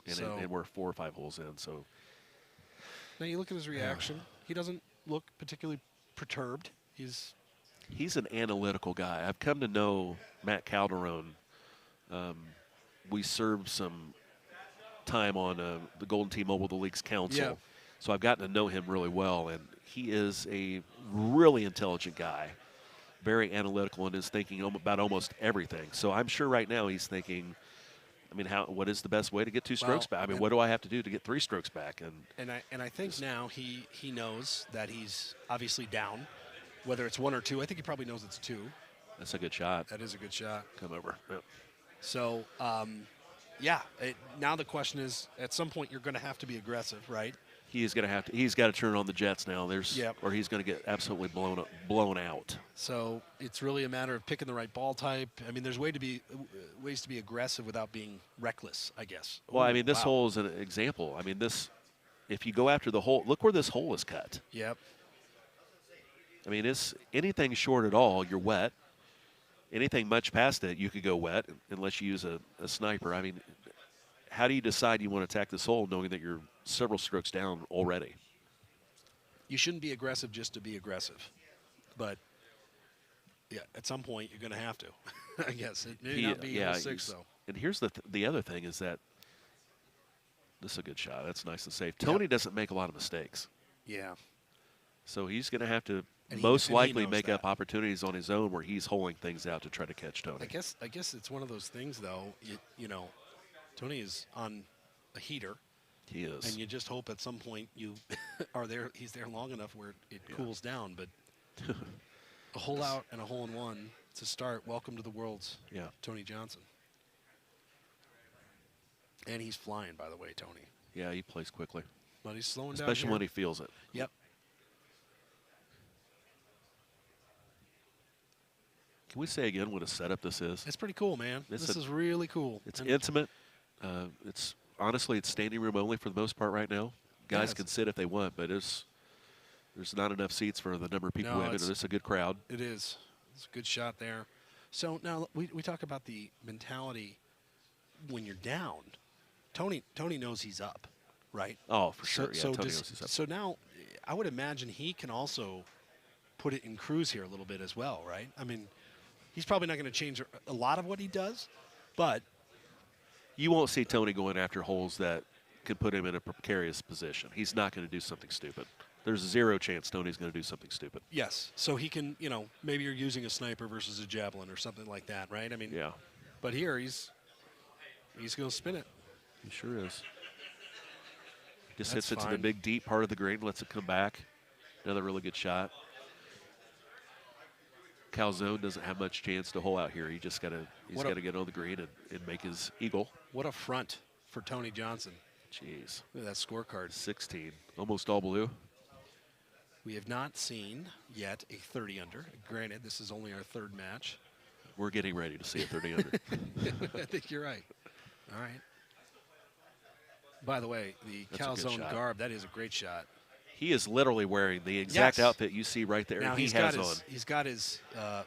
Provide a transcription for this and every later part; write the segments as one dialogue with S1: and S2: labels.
S1: and we're 4 or 5 holes in. So
S2: now you look at his reaction. He doesn't look particularly perturbed.
S1: he's an analytical guy. I've come to know Matt Calderon. We served some time on the Golden T-Mobile, the league's council.
S2: Yeah.
S1: So I've gotten to know him really well, and he is a really intelligent guy, very analytical in his thinking about almost everything. So I'm sure right now he's thinking, I mean, what is the best way to get 2 strokes back? I mean, what do I have to do to get 3 strokes back?
S2: And I think now he knows that he's obviously down, whether it's 1 or 2. I think he probably knows it's 2.
S1: That's a good shot.
S2: That is a good shot.
S1: Come over. Yep.
S2: So, now the question is, at some point you're going to have to be aggressive, right?
S1: He's got to turn on the jets now.
S2: Yep.
S1: Or he's going to get absolutely blown out.
S2: So it's really a matter of picking the right ball type. I mean, there's ways to be aggressive without being reckless, I guess.
S1: Well, I mean, this hole is an example. I mean, if you go after the hole, look where this hole is cut.
S2: Yep.
S1: I mean, it's anything short at all, you're wet. Anything much past it, you could go wet unless you use a sniper. I mean, how do you decide you want to attack this hole knowing that you're several strokes down already?
S2: You shouldn't be aggressive just to be aggressive. But, yeah, at some point you're going to have to, I guess. It may not be hole 6, though.
S1: And here's the other thing is that this is a good shot. That's nice and safe. Tony doesn't make a lot of mistakes.
S2: Yeah.
S1: So he's going to have to
S2: And
S1: most
S2: he
S1: likely
S2: knows
S1: make
S2: that.
S1: up opportunities on his own where he's holing things out to try to catch Tony.
S2: I guess it's one of those things, though. You know, Tony is on a heater.
S1: He is.
S2: And you just hope at some point you are there. He's there long enough where it cools down. But a hole out and a hole in one to start. Welcome to the world's Tony Johnson. And he's flying, by the way, Tony.
S1: Yeah, he plays quickly.
S2: But he's slowing down.
S1: Especially when he feels it.
S2: Yep.
S1: Can we say again what a setup this is?
S2: It's pretty cool, man. This is really cool.
S1: It's intimate. It's honestly, it's standing room only for the most part right now. Guys can sit if they want, but there's not enough seats for the number of people who have it. It's a good crowd.
S2: It is. It's a good shot there. So now we talk about the mentality when you're down. Tony knows he's up, right?
S1: Oh, for sure. Yeah,
S2: Tony
S1: knows he's up.
S2: So now I would imagine he can also put it in cruise here a little bit as well, right? I mean, he's probably not going to change a lot of what he does, but
S1: you won't see Tony going after holes that could put him in a precarious position. He's not going to do something stupid. There's zero chance Tony's going to do something stupid.
S2: Yes. So he can, maybe you're using a sniper versus a javelin or something like that, right? I mean,
S1: yeah.
S2: But here he's going to spin it.
S1: He sure is. Just hits it to the big deep part of the green, lets it come back. Another really good shot. Calzone doesn't have much chance to hole out here. He's got to get on the green and make his eagle.
S2: What a front for Tony Johnson.
S1: Jeez.
S2: Look at that scorecard.
S1: 16, almost all blue.
S2: We have not seen yet a 30 under. Granted, this is only our 3rd match.
S1: We're getting ready to see a 30 under.
S2: I think you're right. All right. By the way, the Calzone garb, that is a great shot.
S1: He is literally wearing the exact outfit you see right there.
S2: Now
S1: He's
S2: got his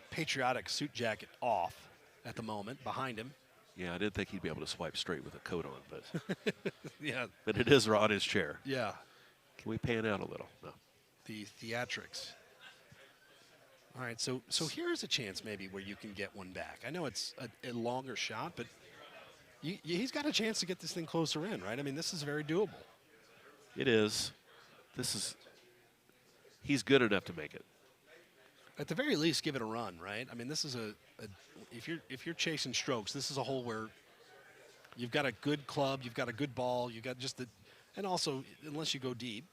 S2: patriotic suit jacket off at the moment behind him.
S1: Yeah, I didn't think he'd be able to swipe straight with a coat on, but
S2: yeah.
S1: But it is on his chair.
S2: Yeah.
S1: Can we pan out a little? No.
S2: The theatrics. All right, so here's a chance maybe where you can get one back. I know it's a longer shot, but he's got a chance to get this thing closer in, right? I mean, this is very doable.
S1: It is. He's good enough to make it.
S2: At the very least, give it a run, right? I mean, this is if you're chasing strokes, this is a hole where you've got a good club, you've got a good ball, you've got and also, unless you go deep,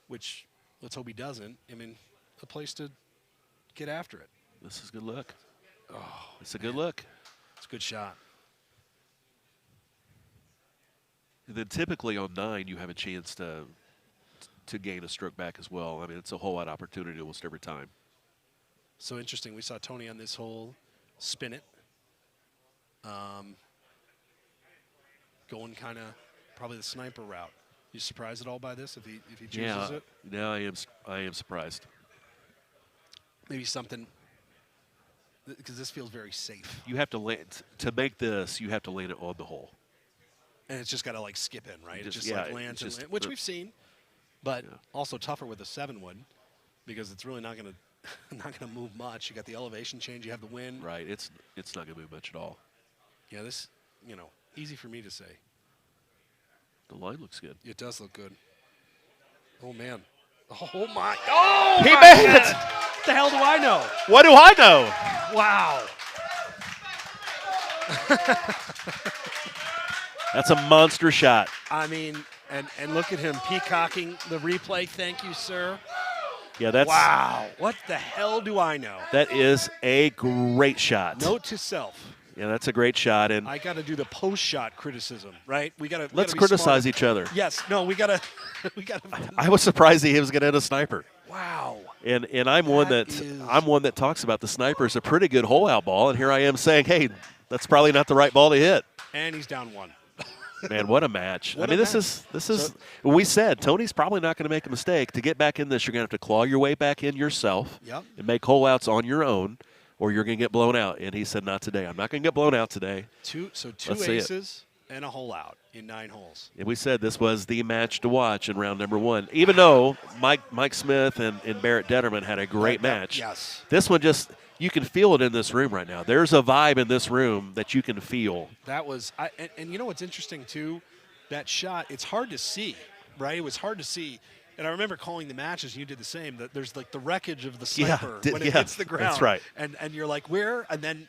S2: which let's hope he doesn't, I mean, a place to get after it.
S1: This is a good look.
S2: Oh,
S1: it's a good look.
S2: It's a good shot.
S1: And then typically on 9, you have a chance to gain a stroke back as well. I mean, it's a whole lot of opportunity almost every time.
S2: So interesting. We saw Tony on this hole spin it. Going kind of probably the sniper route. You surprised at all by this if he chooses it?
S1: No, I am surprised.
S2: Maybe something, because this feels very safe.
S1: You have to land to make this. You have to land it on the hole.
S2: and it's just got to like skip in, right? It
S1: Just-
S2: just
S1: yeah,
S2: like
S1: it
S2: lands,
S1: just-
S2: which we've seen, but
S1: Yeah.
S2: also tougher with a 7-wood because it's really not going to not going to move much. You got the elevation change, you have the wind.
S1: Right. It's not going to move much at all.
S2: Yeah, this, easy for me to say.
S1: The line looks good.
S2: It does look good. Oh man. Oh my. Oh
S1: He
S2: my
S1: made
S2: God.
S1: it!
S2: What the hell do I know?
S1: What do I know?
S2: Wow.
S1: That's a monster shot.
S2: I mean, and look at him peacocking the replay. Thank you, sir.
S1: Yeah, that's
S2: Wow. What the hell do I know?
S1: that is a great shot.
S2: Note to self.
S1: Yeah, that's a great shot. And
S2: I got to do the post-shot criticism, right? We got to.
S1: let's criticize each other.
S2: Yes. No. We got to. We got to.
S1: I was surprised he was going to hit a sniper.
S2: Wow.
S1: And I'm one
S2: That
S1: that
S2: is-
S1: I'm one that talks about the sniper is a pretty good hole out ball, and here I am saying, hey, that's probably not the right ball to hit.
S2: And he's down one.
S1: Man, what a match!
S2: What
S1: I mean,
S2: a
S1: this
S2: match.
S1: is. We said Tony's probably not going to make a mistake. To get back in this, you're going to have to claw your way back in yourself
S2: Yep.
S1: and make hole outs on your own, or you're going to get blown out. And he said, not today. I'm not going to get blown out today.
S2: Two
S1: Let's see it.
S2: aces and a hole out in 9 holes.
S1: And we said this was the match to watch in round number 1. Even though Mike Smith and Barrett Detterman had a great match,
S2: Yes.
S1: this one just, you can feel it in this room right now. There's a vibe in this room that you can feel.
S2: That was, and you know what's interesting too? That shot, it's hard to see, right? It was hard to see. And I remember calling the matches, and you did the same. That there's like the wreckage of the
S1: Yeah,
S2: sniper
S1: did-
S2: when it
S1: yeah,
S2: hits the ground.
S1: that's right.
S2: And you're like, where? And then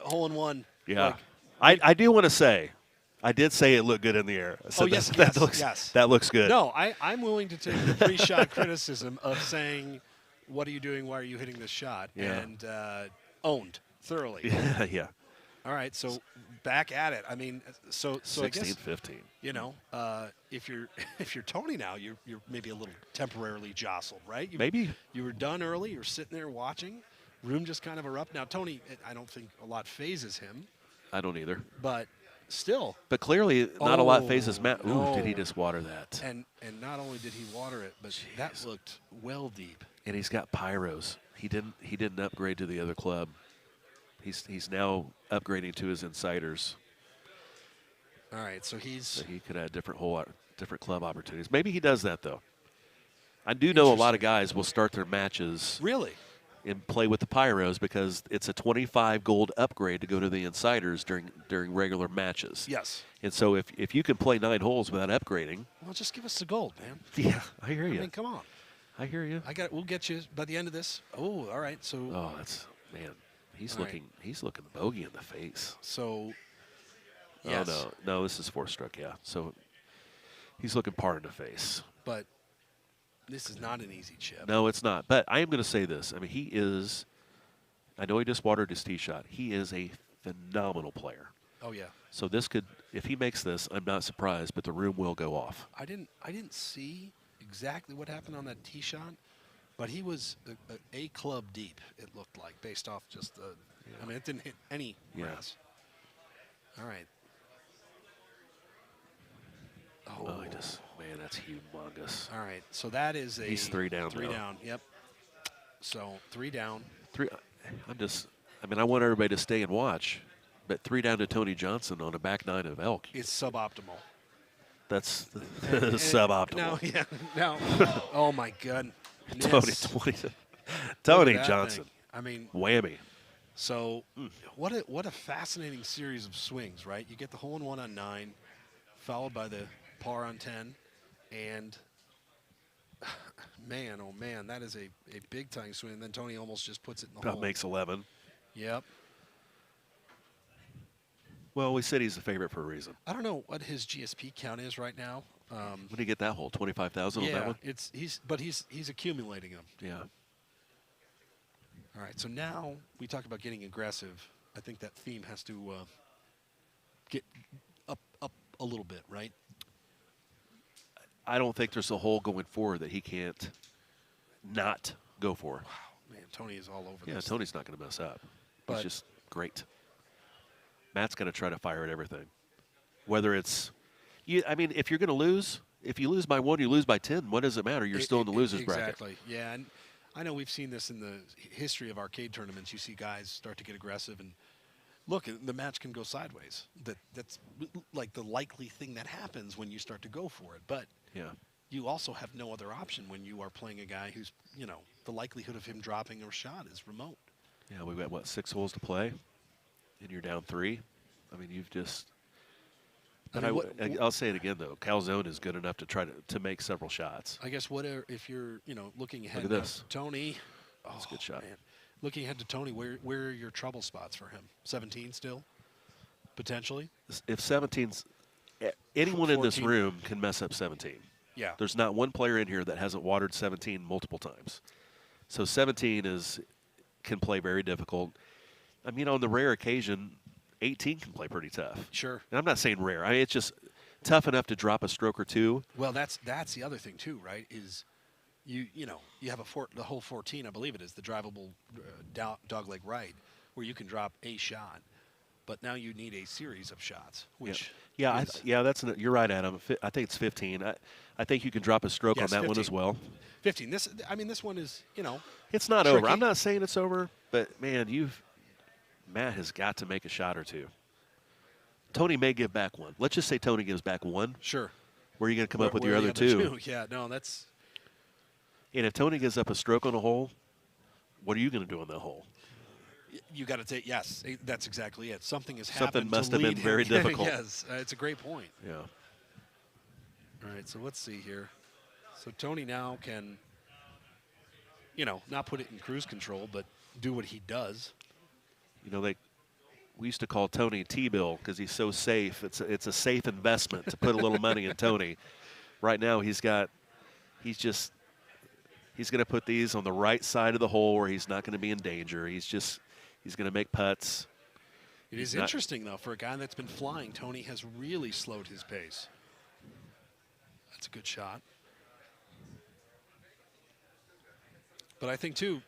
S2: hole in one.
S1: Yeah.
S2: Like,
S1: I do want to say, I did say it looked good in the air. I said
S2: Oh, yes,
S1: that
S2: yes,
S1: looks,
S2: yes.
S1: That looks good.
S2: no, I'm willing to take the pre-shot criticism of saying, what are you doing? Why are you hitting this shot?
S1: Yeah.
S2: And owned thoroughly.
S1: Yeah, yeah.
S2: All right, so back at it. I mean, so I
S1: 16,
S2: guess
S1: 15.
S2: if you're Tony now, you're maybe a little temporarily jostled, right?
S1: Maybe.
S2: You were done early. You're sitting there watching. Room just kind of erupt. Now, Tony, I don't think a lot phases him,
S1: I don't either.
S2: but still.
S1: But clearly, not a lot
S2: Oh,
S1: phases Matt. Ooh,
S2: no.
S1: did he just water that?
S2: And not only did he water it, but that looked well deep.
S1: And he's got pyros. He didn't upgrade to the other club. He's now upgrading to his insiders.
S2: All right, so he's
S1: So he could have different club opportunities. Maybe he does that though. I do know a lot of guys will start their matches
S2: really.
S1: and play with the pyros because it's a 25 gold upgrade to go to the insiders during regular matches.
S2: Yes.
S1: And so if you can play 9 holes without upgrading,
S2: Well, just give us the gold, man.
S1: yeah, I hear
S2: I
S1: you.
S2: mean, come on.
S1: I hear you.
S2: We'll get you by the end of this. Oh, all right. So
S1: Oh, that's man. He's
S2: All right.
S1: looking bogey in the face.
S2: so. Yes.
S1: Oh no, this is 4-stroke. Yeah, so he's looking par in the face.
S2: But this is not an easy chip.
S1: No, it's not. But I am going to say this. I mean, he is. I know he just watered his tee shot. He is a phenomenal player.
S2: Oh yeah.
S1: So this could, if he makes this, I'm not surprised. But the room will go off.
S2: I didn't see exactly what happened on that tee shot, but he was a club deep. It looked like based off just the. I mean, it didn't hit any
S1: Yeah.
S2: grass. All right.
S1: Oh, man, that's humongous.
S2: All right. So that is a.
S1: He's 3 down
S2: 3
S1: now.
S2: down. Yep. So 3 down.
S1: 3. I mean, I want everybody to stay and watch, but 3 down to Tony Johnson on a back 9 of elk.
S2: It's suboptimal.
S1: That's
S2: And-
S1: suboptimal.
S2: Now, yeah. Now. Oh my God.
S1: Tony Johnson.
S2: I mean,
S1: Whammy.
S2: so what a fascinating series of swings, right? You get the hole in one on 9, followed by the par on 10, and man, oh man, that is a big time swing. And then Tony almost just puts it in the
S1: About
S2: hole.
S1: makes 11.
S2: Yep.
S1: Well, we said he's the favorite for a reason.
S2: I don't know what his GSP count is right now.
S1: When did he get that hole? 25,000 on that
S2: Yeah,
S1: one?
S2: he's accumulating them.
S1: Yeah.
S2: All right, so now we talk about getting aggressive. I think that theme has to get up a little bit, right?
S1: I don't think there's a hole going forward that he can't not go for.
S2: Wow, man, Tony is all over
S1: Yeah,
S2: this.
S1: Tony's not going to mess up.
S2: But-
S1: He's just great. Matt's going to try to fire at everything. Whether it's, I mean, if you're going to lose, if you lose by 1, you lose by 10, what does it matter? You're still in the losers bracket.
S2: Exactly. Yeah, and I know we've seen this in the history of arcade tournaments. You see guys start to get aggressive, and look, the match can go sideways. That's like the likely thing that happens when you start to go for it. But
S1: Yeah.
S2: you also have no other option when you are playing a guy who's, the likelihood of him dropping a shot is remote.
S1: Yeah, we've got, what, 6 holes to play? And you're down 3? I mean, you've just –
S2: I
S1: but
S2: mean,
S1: I'll say it again, though. Calzone is good enough to try to make several shots.
S2: I guess if you're, looking ahead
S1: Look at this.
S2: to Tony.
S1: That's a good shot.
S2: Man. Looking ahead to Tony, where are your trouble spots for him? 17 still, potentially?
S1: If 17's – anyone in this
S2: 14.
S1: room can mess up 17.
S2: Yeah.
S1: There's not one player in here that hasn't watered 17 multiple times. So 17 can play very difficult. I mean, on the rare occasion, 18 can play pretty tough.
S2: Sure.
S1: And I'm not saying rare. I mean, it's just tough enough to drop a stroke or two.
S2: Well, that's the other thing too, right? Is you have the whole 14, I believe it is, the drivable dogleg right, where you can drop a shot, but now you need a series of shots, which
S1: you're right, Adam. I think it's 15. I think you can drop a stroke on that
S2: 15.
S1: one as well.
S2: 15. This one is
S1: It's not
S2: tricky.
S1: over. I'm not saying it's over, but man, Matt has got to make a shot or two. Tony may give back one. Let's just say Tony gives back one.
S2: Sure.
S1: Where are you going to come up with
S2: Where
S1: your
S2: are the
S1: other two?
S2: Yeah, no, that's.
S1: And if Tony gives up a stroke on a hole, what are you going to do on that hole?
S2: You got to take. Yes, that's exactly it. Something has
S1: Something
S2: happened.
S1: must
S2: to
S1: have been
S2: lead him.
S1: very difficult.
S2: Yes, it's a great point.
S1: Yeah.
S2: All right, so let's see here. So Tony now can, not put it in cruise control, but do what he does.
S1: We used to call Tony T-bill because he's so safe. It's a safe investment to put a little money in Tony. Right now, he's going to put these on the right side of the hole where he's not going to be in danger. He's going to make putts.
S2: It is interesting, though, for a guy that's been flying, Tony has really slowed his pace. That's a good shot. But I think, too,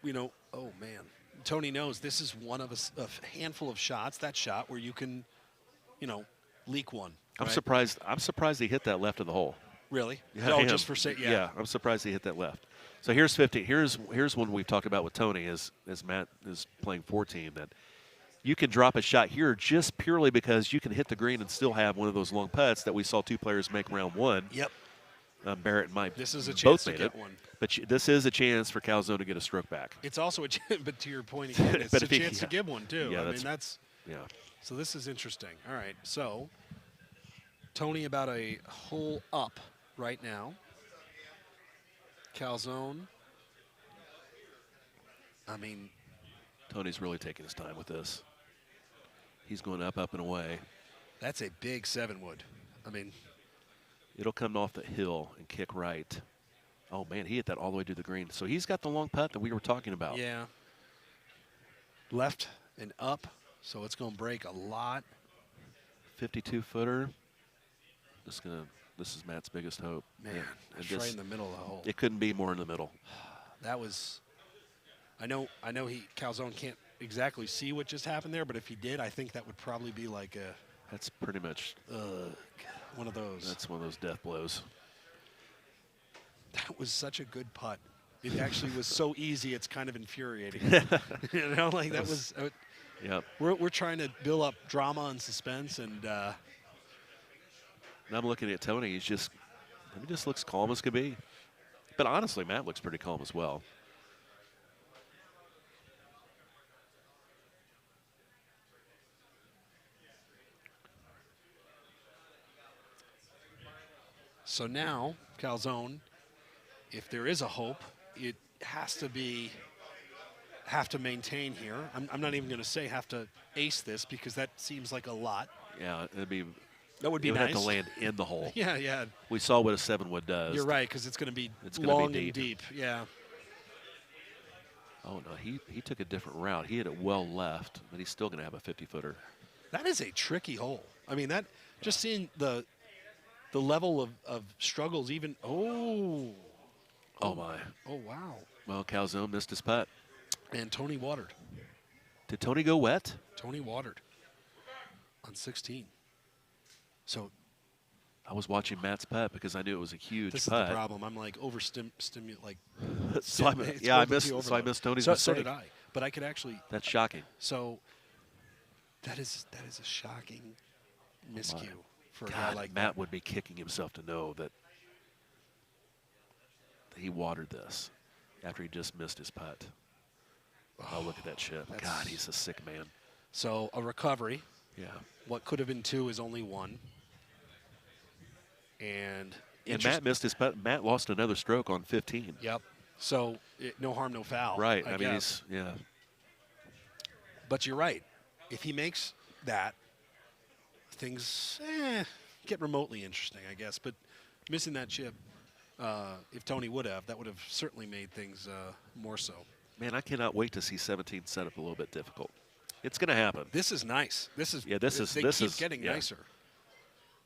S2: oh, man. Tony knows this is one of a handful of shots, that shot, where you can, leak one.
S1: I'm
S2: right?
S1: surprised he hit that left of the hole.
S2: Really?
S1: Yeah,
S2: No, just for say,
S1: yeah. I'm surprised he hit that left. So here's 15. Here's one we've talked about with Tony as Matt is playing 14, that you can drop a shot here just purely because you can hit the green and still have one of those long putts that we saw two players make round one.
S2: Yep.
S1: Barrett and Mike
S2: This is a
S1: both
S2: chance to
S1: made
S2: get
S1: it.
S2: one.
S1: But this is a chance for Calzone to get a stroke back.
S2: It's also a chance, but to your point again, it's
S1: But
S2: a
S1: if he-
S2: chance to
S1: yeah.
S2: give one, too.
S1: Yeah,
S2: I mean,
S1: that's-
S2: that's
S1: Yeah.
S2: so this is interesting. All right, so Tony about a hole up right now. Calzone. I mean,
S1: Tony's really taking his time with this. He's going up, and away.
S2: that's a big 7-wood. I mean,
S1: It'll come off the hill and kick right. Oh, man, he hit that all the way to the green. So he's got the long putt that we were talking about.
S2: yeah. Left and up, so it's going to break a lot.
S1: 52-footer. This is Matt's biggest hope.
S2: Man,
S1: And
S2: that's right in the middle of the hole.
S1: it couldn't be more in the middle.
S2: That was. I know. Calzone can't exactly see what just happened there, but if he did, I think that would probably be like
S1: That's pretty much
S2: one of those.
S1: that's one of those death blows.
S2: That was such a good putt. It actually was so easy. It's kind of infuriating. Like that was.
S1: Yep.
S2: We're trying to build up drama and suspense, and
S1: And I'm looking at Tony. He just looks calm as could be. But honestly, Matt looks pretty calm as well.
S2: so now Calzone, if there is a hope, it have to maintain here. I'm not even going to say have to ace this because that seems like a lot.
S1: Yeah,
S2: That would
S1: it
S2: be
S1: would
S2: nice.
S1: have to land in the hole.
S2: Yeah, yeah.
S1: We saw what a 7-wood does.
S2: You're right, because it's going to be
S1: It's gonna be
S2: long
S1: deep.
S2: and deep. Yeah.
S1: Oh, no, he took a different route. He hit it well left, but he's still going to have a 50-footer.
S2: That is a tricky hole. I mean, just seeing the level of struggles even. Oh,
S1: My.
S2: oh, wow.
S1: Well, Calzone missed his putt.
S2: And Tony watered.
S1: Did Tony go wet?
S2: Tony watered on 16. So
S1: I was watching Matt's putt because I knew it was a huge
S2: this
S1: putt.
S2: is the problem. I'm like like.
S1: So I missed Tony's
S2: So
S1: mistake.
S2: did I. But I could actually.
S1: That's shocking.
S2: So That is a shocking miscue for a guy
S1: God,
S2: like
S1: Matt
S2: that.
S1: would be kicking himself to know that he watered this after he just missed his putt. Oh, look at that chip. God, he's a sick man.
S2: So a recovery.
S1: Yeah.
S2: What could have been 2 is only 1. And
S1: Matt missed his putt. Matt lost another stroke on 15.
S2: Yep. So no harm, no foul.
S1: Right.
S2: I
S1: I mean,
S2: guess.
S1: yeah.
S2: But you're right. If he makes that, things get remotely interesting, I guess. But missing that chip, if Tony would have, that would have certainly made things more so.
S1: Man, I cannot wait to see 17 set up a little bit difficult. It's going to happen.
S2: This is nice. This is
S1: They keep
S2: getting nicer.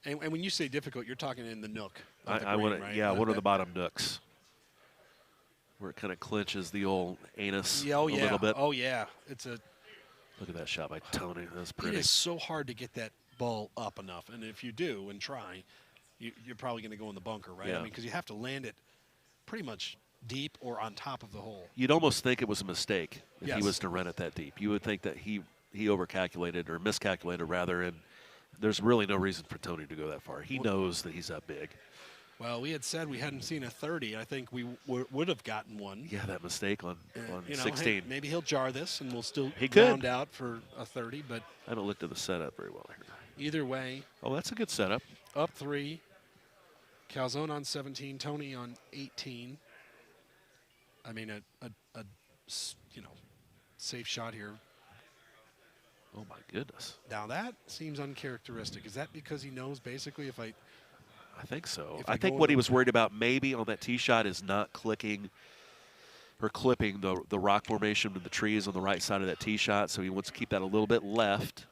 S2: And when you say difficult, you're talking in the nook.
S1: I want to,
S2: right?
S1: one of the bottom nooks where it kind of clinches the old anus a little bit.
S2: Oh yeah,
S1: Look at that shot by Tony. That's
S2: It
S1: pretty.
S2: is so hard to get that ball up enough, and if you do and try, you're probably going to go in the bunker, right?
S1: Yeah.
S2: I mean, because you have to land it pretty much deep or on top of the hole.
S1: You'd almost think it was a mistake if
S2: Yes.
S1: he was to run it that deep. You would think that he overcalculated or miscalculated rather, and there's really no reason for Tony to go that far. He knows that he's up big.
S2: Well, we had said we hadn't seen a 30. I think we would have gotten one.
S1: Yeah, that mistake on
S2: You know,
S1: 16.
S2: hey, maybe he'll jar this, and we'll still
S1: He could.
S2: round out for a 30. But
S1: I haven't looked at the setup very well here.
S2: either way,
S1: Oh, that's a good setup.
S2: up 3. Calzone on 17. Tony on 18. I mean, a safe shot here.
S1: Oh, my goodness.
S2: Now that seems uncharacteristic. Is that because he knows basically if I
S1: think so.
S2: If
S1: I
S2: I
S1: think
S2: go
S1: what he
S2: over-
S1: was worried about maybe on that tee shot is not clicking or clipping the rock formation with the trees on the right side of that tee shot. So he wants to keep that a little bit left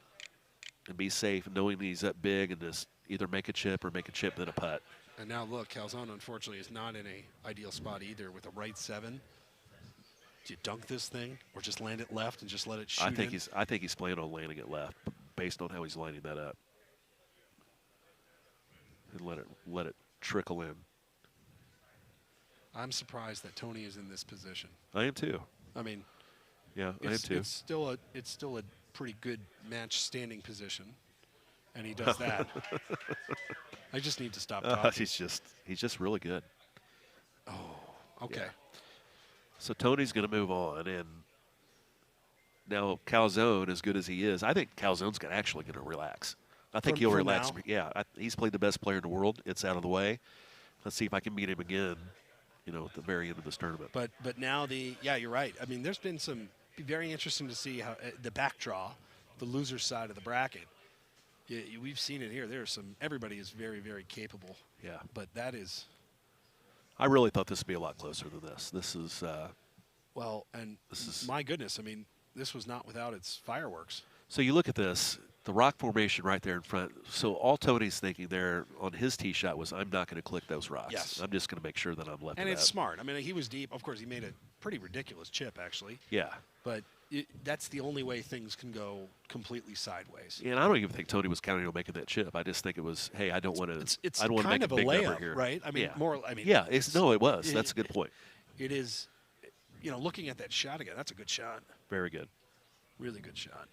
S1: and be safe, knowing that he's up big and just either make a chip or make a chip then a putt.
S2: And now look, Calzone unfortunately is not in a ideal spot either with a right 7. Do you dunk this thing or just land it left and just let it shoot?
S1: I think he's planning on landing it left based on how he's lining that up. And let it trickle in.
S2: I'm surprised that Tony is in this position.
S1: I am too.
S2: I mean,
S1: Yeah, I am too.
S2: it's still a pretty good match standing position, and he does that. I just need to stop talking.
S1: He's just really good.
S2: Okay.
S1: Yeah. So Tony's going to move on, and now Calzone, as good as he is, I think Calzone's actually going to relax. I think he'll
S2: For
S1: relax.
S2: now?
S1: Yeah, he's played the best player in the world. It's out of the way. Let's see if I can beat him again, at the very end of this tournament.
S2: But now you're right. I mean, there's been some very interesting to see how the back draw, the loser side of the bracket. We've seen it here. Everybody is very, very capable.
S1: Yeah.
S2: But that is.
S1: I really thought this would be a lot closer than this. This is.
S2: My goodness. I mean, this was not without its fireworks.
S1: So you look at this, the rock formation right there in front. So all Tony's thinking there on his tee shot was, I'm not going to click those rocks.
S2: Yes.
S1: I'm just going to make sure that I'm left.
S2: And
S1: of
S2: it's
S1: that.
S2: smart. I mean, he was deep. Of course, he made a pretty ridiculous chip, actually.
S1: Yeah.
S2: But that's the only way things can go completely sideways.
S1: And I don't even think Tony was counting on making that chip. I just think it was, hey, I don't want to.
S2: It's
S1: I don't want to
S2: kind
S1: make
S2: of
S1: a big number
S2: layup,
S1: here,
S2: right? I mean,
S1: yeah. It was. That's a good point.
S2: It is. Looking at that shot again, that's a good shot.
S1: Very good.
S2: Really good shot.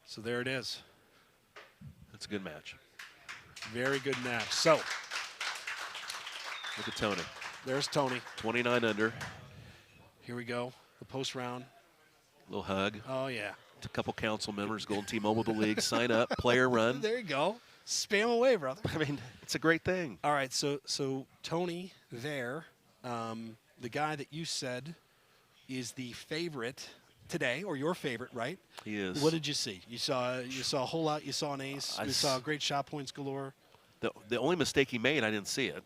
S2: So there it is.
S1: That's a good match.
S2: Very good match. So
S1: Look at Tony.
S2: there's Tony.
S1: 29 under.
S2: Here we go. The post round.
S1: Little hug.
S2: Oh yeah.
S1: A couple council members, Golden Team Mobile, the league. Sign up, player run.
S2: There you go. Spam away, brother.
S1: I mean, it's a great thing.
S2: All right. So Tony there, the guy that you said is the favorite today, or your favorite, right?
S1: He is.
S2: What did you see? You saw a whole lot. You saw an ace. You saw great shot points galore.
S1: The only mistake he made, I didn't see it,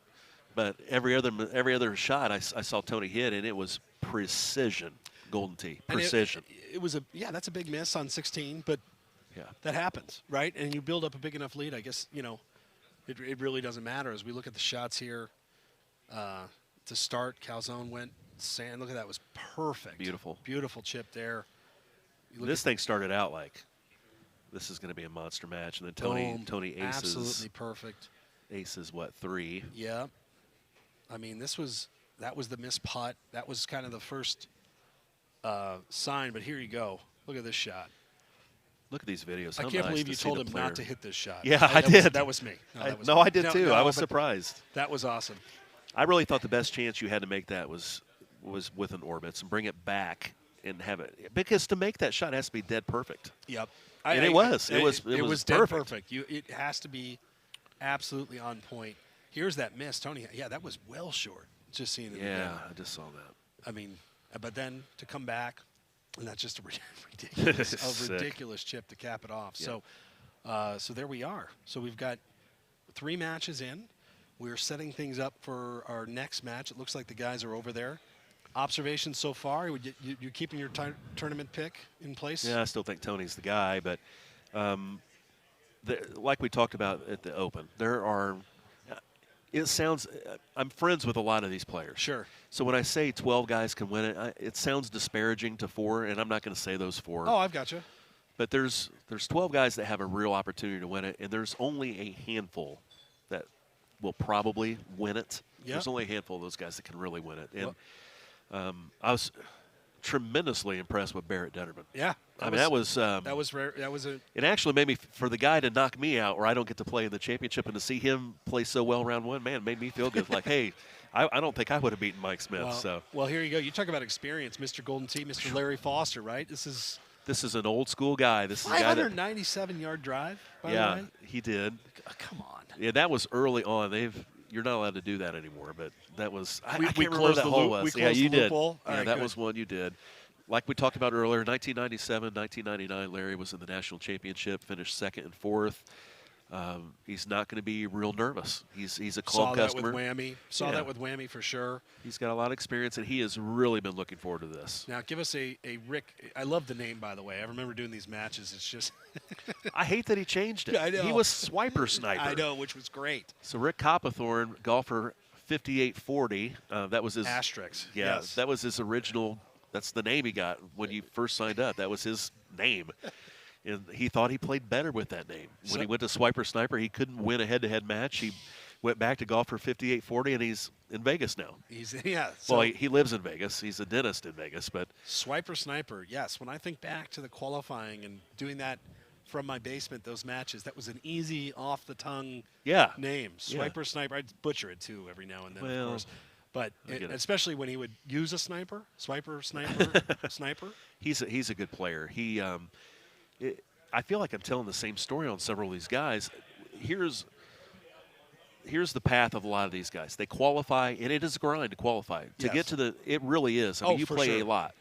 S1: but every other shot I saw Tony hit, and it was precision. Golden tee, precision.
S2: It was that's a big miss on 16, but
S1: Yeah.
S2: that happens, right? And you build up a big enough lead. I guess it really doesn't matter as we look at the shots here. To start, Calzone went sand. Look at that, was perfect. Beautiful chip there.
S1: This thing started out like this is going to be a monster match, and then Tony aces.
S2: Absolutely perfect.
S1: Aces what, 3?
S2: Yeah. I mean, this was That was the missed putt. That was kind of the first sign. But here you go. Look at this shot.
S1: Look at these videos.
S2: I
S1: How
S2: can't
S1: nice
S2: believe
S1: to
S2: you
S1: see
S2: told
S1: the
S2: him
S1: player.
S2: not to hit this shot.
S1: Yeah, I
S2: that
S1: did.
S2: That was me. No, that was
S1: No,
S2: me.
S1: I did too.
S2: No,
S1: I was
S2: but
S1: surprised.
S2: That was awesome.
S1: I really thought the best chance you had to make that was with an Orbitz and bring it back and have it, because to make that shot has to be dead perfect.
S2: Yep.
S1: And it was
S2: dead
S1: perfect.
S2: perfect. It has to be absolutely on point. Here's that miss, Tony. Yeah, that was well short. Just seeing it again.
S1: I just saw that.
S2: I mean, but then to come back, and that's just a ridiculous chip to cap it off.
S1: Yeah.
S2: So there we are. So we've got 3 matches in. We're setting things up for our next match. It looks like the guys are over there. Observations so far? You're keeping your tournament pick in place?
S1: Yeah, I still think Tony's the guy, but like we talked about at the Open, there are. It sounds. I'm friends with a lot of these players.
S2: Sure.
S1: So when I say 12 guys can win it, it sounds disparaging to 4, and I'm not going to say those 4.
S2: Oh, I've got you.
S1: But there's 12 guys that have a real opportunity to win it, and there's only a handful that will probably win it.
S2: Yep.
S1: There's only a handful of those guys that can really win it. And I was tremendously impressed with Barrett Detterman.
S2: Yeah.
S1: That was
S2: rare. That was a.
S1: It actually made me, for the guy to knock me out where I don't get to play in the championship, and to see him play so well round 1, man, made me feel good. Like, hey, I don't think I would have beaten Mike Smith.
S2: Well, here you go. You talk about experience, Mr. Golden Tee, Mr. Larry Foster, right? This is
S1: an old school guy. This is a guy that
S2: 597-yard drive, by the way?
S1: Yeah, he did.
S2: Come on.
S1: Yeah, that was early on. You're not allowed to do that anymore, but that was I
S2: We
S1: can't remember
S2: closed
S1: that
S2: the
S1: hole
S2: loop.
S1: was.
S2: We
S1: Yeah,
S2: closed
S1: you
S2: the
S1: did.
S2: loophole?
S1: Yeah,
S2: All right,
S1: that
S2: good.
S1: was one you did. Like we talked about earlier, 1997, 1999, Larry was in the national championship, finished 2nd and 4th. He's not going to be real nervous. He's a calm customer.
S2: Saw that with Whammy for sure.
S1: He's got a lot of experience, and he has really been looking forward to this.
S2: Now, give us a Rick. I love the name, by the way. I remember doing these matches. It's just.
S1: I hate that he changed it.
S2: I know.
S1: He was Swiper Sniper.
S2: I know, which was great.
S1: So Rick Coppathorn, golfer 5840, that was his.
S2: Asterix.
S1: Yeah,
S2: yes.
S1: that was his original. That's the name he got when he first signed up. That was his name. And he thought he played better with that name. When he went to Swiper Sniper, he couldn't win a head-to-head match. He went back to golf for 5840, and he's in Vegas now.
S2: So
S1: He lives in Vegas. He's a dentist in Vegas. But
S2: Swiper Sniper, yes. When I think back to the qualifying and doing that from my basement, those matches, that was an easy, off-the-tongue name. Swiper Sniper. I'd butcher it, too, every now and then, of course. But especially when he would use a sniper, Swiper Sniper, Sniper.
S1: He's a good player. I feel like I'm telling the same story on several of these guys. Here's the path of a lot of these guys. They qualify, and it is a grind to qualify. To get to the, it really is. I mean, you play a lot.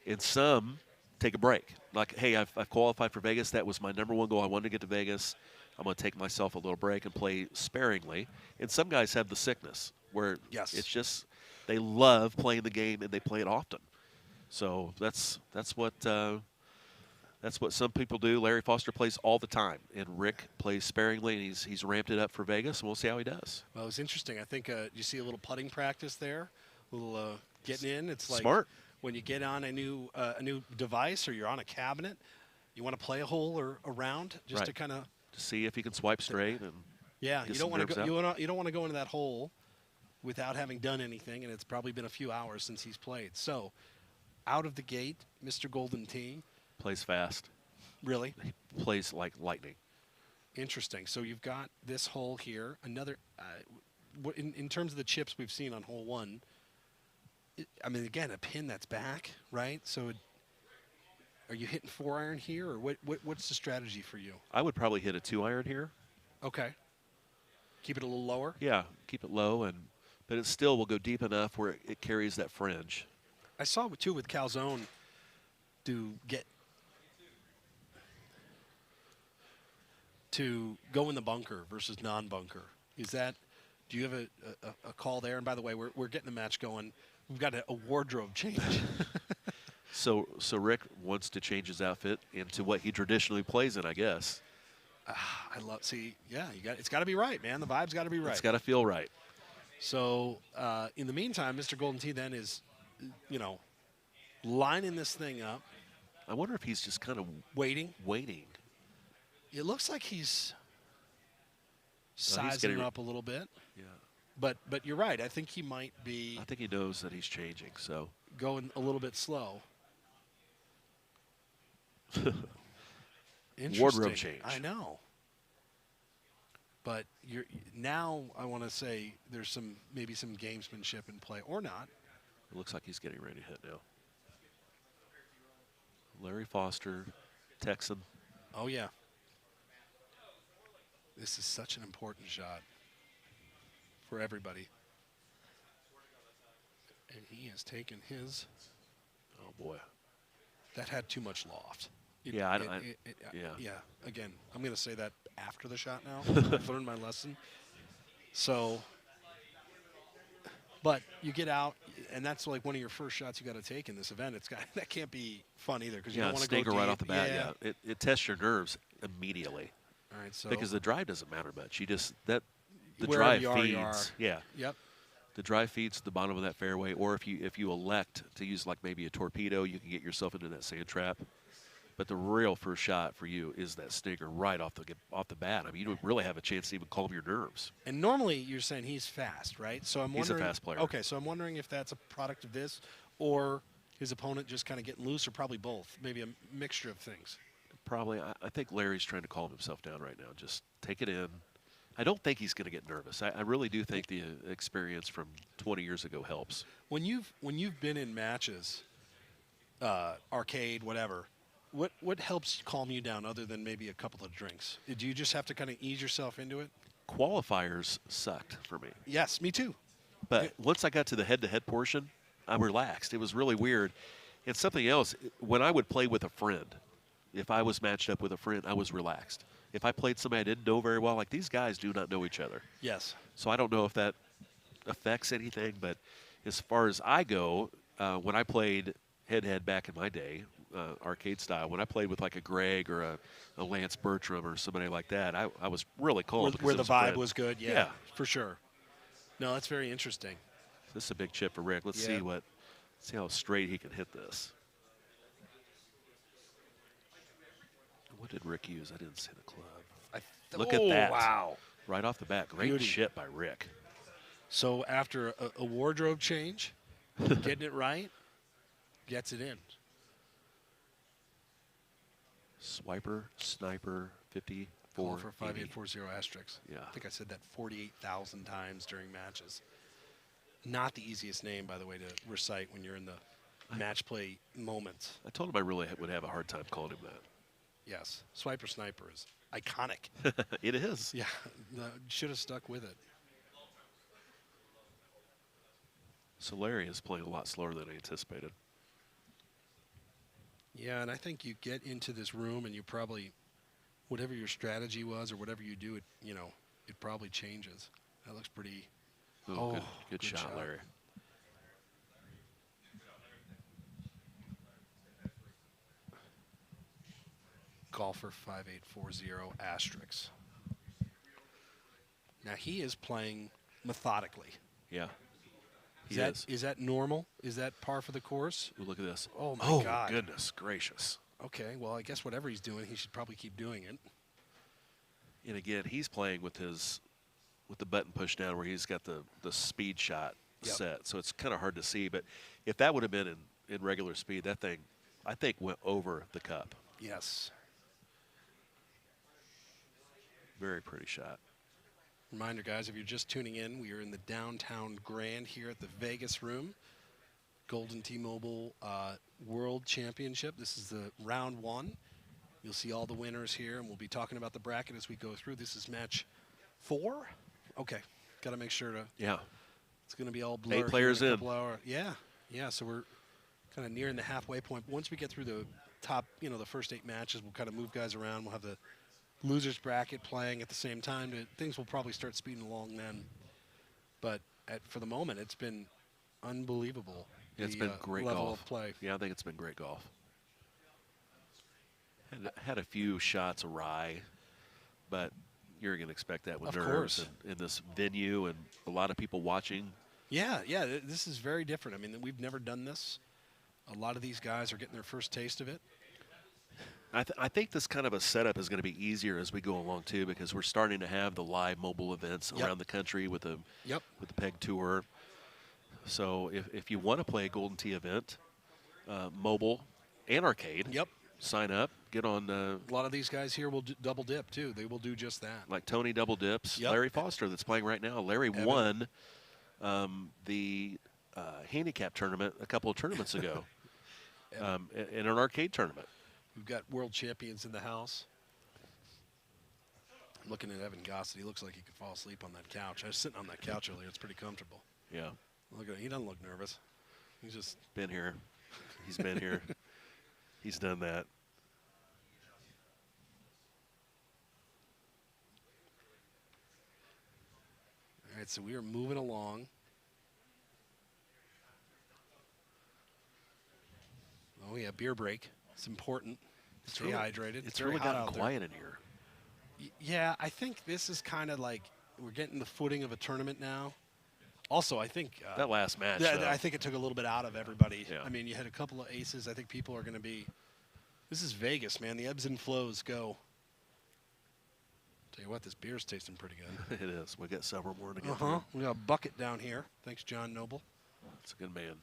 S1: And some take a break. Like, hey, I've qualified for Vegas. That was my number 1 goal. I wanted to get to Vegas. I'm going to take myself a little break and play sparingly. And some guys have the sickness where it's just they love playing the game and they play it often. So that's what some people do. Larry Foster plays all the time, and Rick plays sparingly, and he's ramped it up for Vegas, and we'll see how he does.
S2: Well, it was interesting. I think you see a little putting practice there, a little getting in. It's like
S1: smart.
S2: When you get on a new device or you're on a cabinet, you want to play a hole or a round just to kind of
S1: see if you can swipe straight and
S2: you don't want to go. You don't want to go into that hole without having done anything, and it's probably been a few hours since he's played. So, out of the gate, Mr. Golden Tee
S1: plays fast.
S2: Really?
S1: He plays like lightning.
S2: Interesting. So you've got this hole here. Another, in terms of the chips we've seen on hole 1, I mean, again, a pin that's back, right? So are you hitting 4-iron here, or what's the strategy for you?
S1: I would probably hit a 2-iron here.
S2: Okay. Keep it a little lower?
S1: Yeah, keep it low, but it still will go deep enough where it carries that fringe.
S2: I saw it, too, with Calzone to go in the bunker versus non-bunker. Do you have a call there? And by the way, we're getting the match going. We've got a wardrobe change.
S1: So Rick wants to change his outfit into what he traditionally plays in, I guess.
S2: It's got to be right, man. The vibe's got to be right.
S1: It's got to feel right.
S2: So in the meantime, Mr. Golden Tee then is, lining this thing up.
S1: I wonder if he's just kind of
S2: waiting.
S1: It
S2: looks like he's sizing it up a little bit.
S1: Yeah.
S2: But you're right. I think he might be
S1: I think he knows that he's changing. So
S2: going a little bit slow.
S1: wardrobe
S2: Interesting.
S1: change.
S2: I know. But you're now. I want to say there's maybe some gamesmanship in play, or not.
S1: It looks like he's getting ready to hit now. Larry Foster, Texan.
S2: Oh yeah. This is such an important shot for everybody. And he has taken his.
S1: Oh boy.
S2: That had too much loft.
S1: Yeah, yeah.
S2: Yeah. Again, I'm going to say that after the shot now. I've learned my lesson. So, but you get out, and that's like one of your first shots you got to take in this event. That can't be fun either because you
S1: Yeah,
S2: don't want to go
S1: stinker
S2: deep.
S1: right off the bat.
S2: Yeah.
S1: Yeah, it tests your nerves immediately
S2: All right. So
S1: because the drive doesn't matter much. the
S2: wherever
S1: drive
S2: you are,
S1: feeds.
S2: you are.
S1: Yeah,
S2: Yep.
S1: the drive feeds to the bottom of that fairway, or if you elect to use like maybe a torpedo, you can get yourself into that sand trap. But the real first shot for you is that stinker right off the bat. I mean, you don't really have a chance to even calm your nerves.
S2: And normally you're saying he's fast, right? So I'm
S1: He's a
S2: wondering.
S1: fast player.
S2: Okay, so I'm wondering if that's a product of this, or his opponent just kind of getting loose, or probably both. Maybe a mixture of things.
S1: Probably, I think Larry's trying to calm himself down right now. Just take it in. I don't think he's going to get nervous. I really do think the experience from 20 years ago helps.
S2: When you've been in matches, arcade, whatever, what helps calm you down other than maybe a couple of drinks? Do you just have to kind of ease yourself into it?
S1: Qualifiers sucked for me.
S2: Yes, me too.
S1: But once I got to the head-to-head portion, I relaxed. It was really weird. And something else, when I would play with a friend, if I was matched up with a friend, I was relaxed. If I played somebody I didn't know very well, like these guys do not know each other.
S2: Yes.
S1: So I don't know if that affects anything, but as far as I go, when I played head-to-head back in my day, arcade style, when I played with like a Greg or a Lance Bertram or somebody like that, I was really calm.
S2: Where the
S1: because it was a
S2: vibe
S1: friend.
S2: was good. Yeah,
S1: Yeah.
S2: for sure. No, that's very interesting.
S1: This is a big chip for Rick. Let's
S2: Yeah.
S1: see how straight he can hit this. What did Rick use? I didn't see the club. Look at that.
S2: Wow.
S1: Right off the bat. Great
S2: Beauty.
S1: chip by Rick.
S2: So after a wardrobe change, getting it right, gets it in.
S1: Swiper, sniper, 54.
S2: Call for 5840 asterisk.
S1: Yeah.
S2: I think I said that 48,000 times during matches. Not the easiest name, by the way, to recite when you're in the match play moments.
S1: I told him I really would have a hard time calling him that.
S2: Yes. Swiper Sniper is iconic.
S1: It is.
S2: Yeah. Should have stuck with it.
S1: So Larry is playing a lot slower than I anticipated.
S2: Yeah, and I think you get into this room and you probably, whatever your strategy was or whatever you do, it probably changes. That looks pretty.
S1: Ooh, good shot, Larry.
S2: Golfer 5840 asterisk. Now he is playing methodically.
S1: Yeah.
S2: Is that normal? Is that par for the course?
S1: Ooh, look at this.
S2: Oh my God.
S1: Goodness gracious.
S2: Okay, well I guess whatever he's doing, he should probably keep doing it.
S1: And again, he's playing with the button push down where he's got the speed shot set. So it's kind of hard to see. But if that would have been in regular speed, that thing, I think, went over the cup.
S2: Yes.
S1: Very pretty shot.
S2: Reminder, guys, if you're just tuning in, we are in the downtown Grand here at the Vegas room. Golden T-Mobile World Championship. This is the round one. You'll see all the winners here, and we'll be talking about the bracket as we go through. This is match 4. Okay, got to make sure to.
S1: Yeah.
S2: It's going to be all blurred.
S1: 8 players in.
S2: Yeah. So we're kind of nearing the halfway point. Once we get through the top, the first 8 matches, we'll kind of move guys around. We'll have the losers bracket playing at the same time. Things will probably start speeding along then. But for the moment, it's been unbelievable.
S1: It's been great
S2: level
S1: golf.
S2: Of play.
S1: Yeah, I think it's been great golf. Had a few shots awry, but you're going to expect that with
S2: Of
S1: nerves
S2: course.
S1: in this venue and a lot of people watching.
S2: Yeah. This is very different. I mean, we've never done this. A lot of these guys are getting their first taste of it.
S1: I think this kind of a setup is going to be easier as we go along too, because we're starting to have the live mobile events
S2: Yep.
S1: around the country with the
S2: Yep.
S1: Peg Tour. So if you want to play a Golden Tee event, mobile and arcade,
S2: Yep.
S1: sign up. Get on
S2: A lot of these guys here will double dip too. They will do just that.
S1: like Tony Double Dips,
S2: Yep.
S1: Larry Foster that's playing right now. Larry
S2: Evan.
S1: won the handicap tournament a couple of tournaments ago in an arcade tournament.
S2: We've got world champions in the house. I'm looking at Evan Gossett. He looks like he could fall asleep on that couch. I was sitting on that couch earlier. It's pretty comfortable.
S1: Yeah,
S2: Look at him. He doesn't look nervous. He's just
S1: been here. He's been here. He's done that.
S2: all right. So we are moving along. Oh yeah, beer break. It's important. Stay hydrated.
S1: It's
S2: very
S1: really
S2: hot
S1: gotten
S2: out there.
S1: quiet in here.
S2: Yeah, I think this is kind of like we're getting the footing of a tournament now. Also, I think
S1: That last match,
S2: yeah,
S1: though,
S2: I think it took a little bit out of everybody.
S1: Yeah.
S2: I mean, you had a couple of aces. I think people are going to be. This is Vegas, man. The ebbs and flows go. Tell you what, this beer's tasting pretty good.
S1: it is. We got several more to get
S2: We got a bucket down here. Thanks, John Noble.
S1: It's a good man.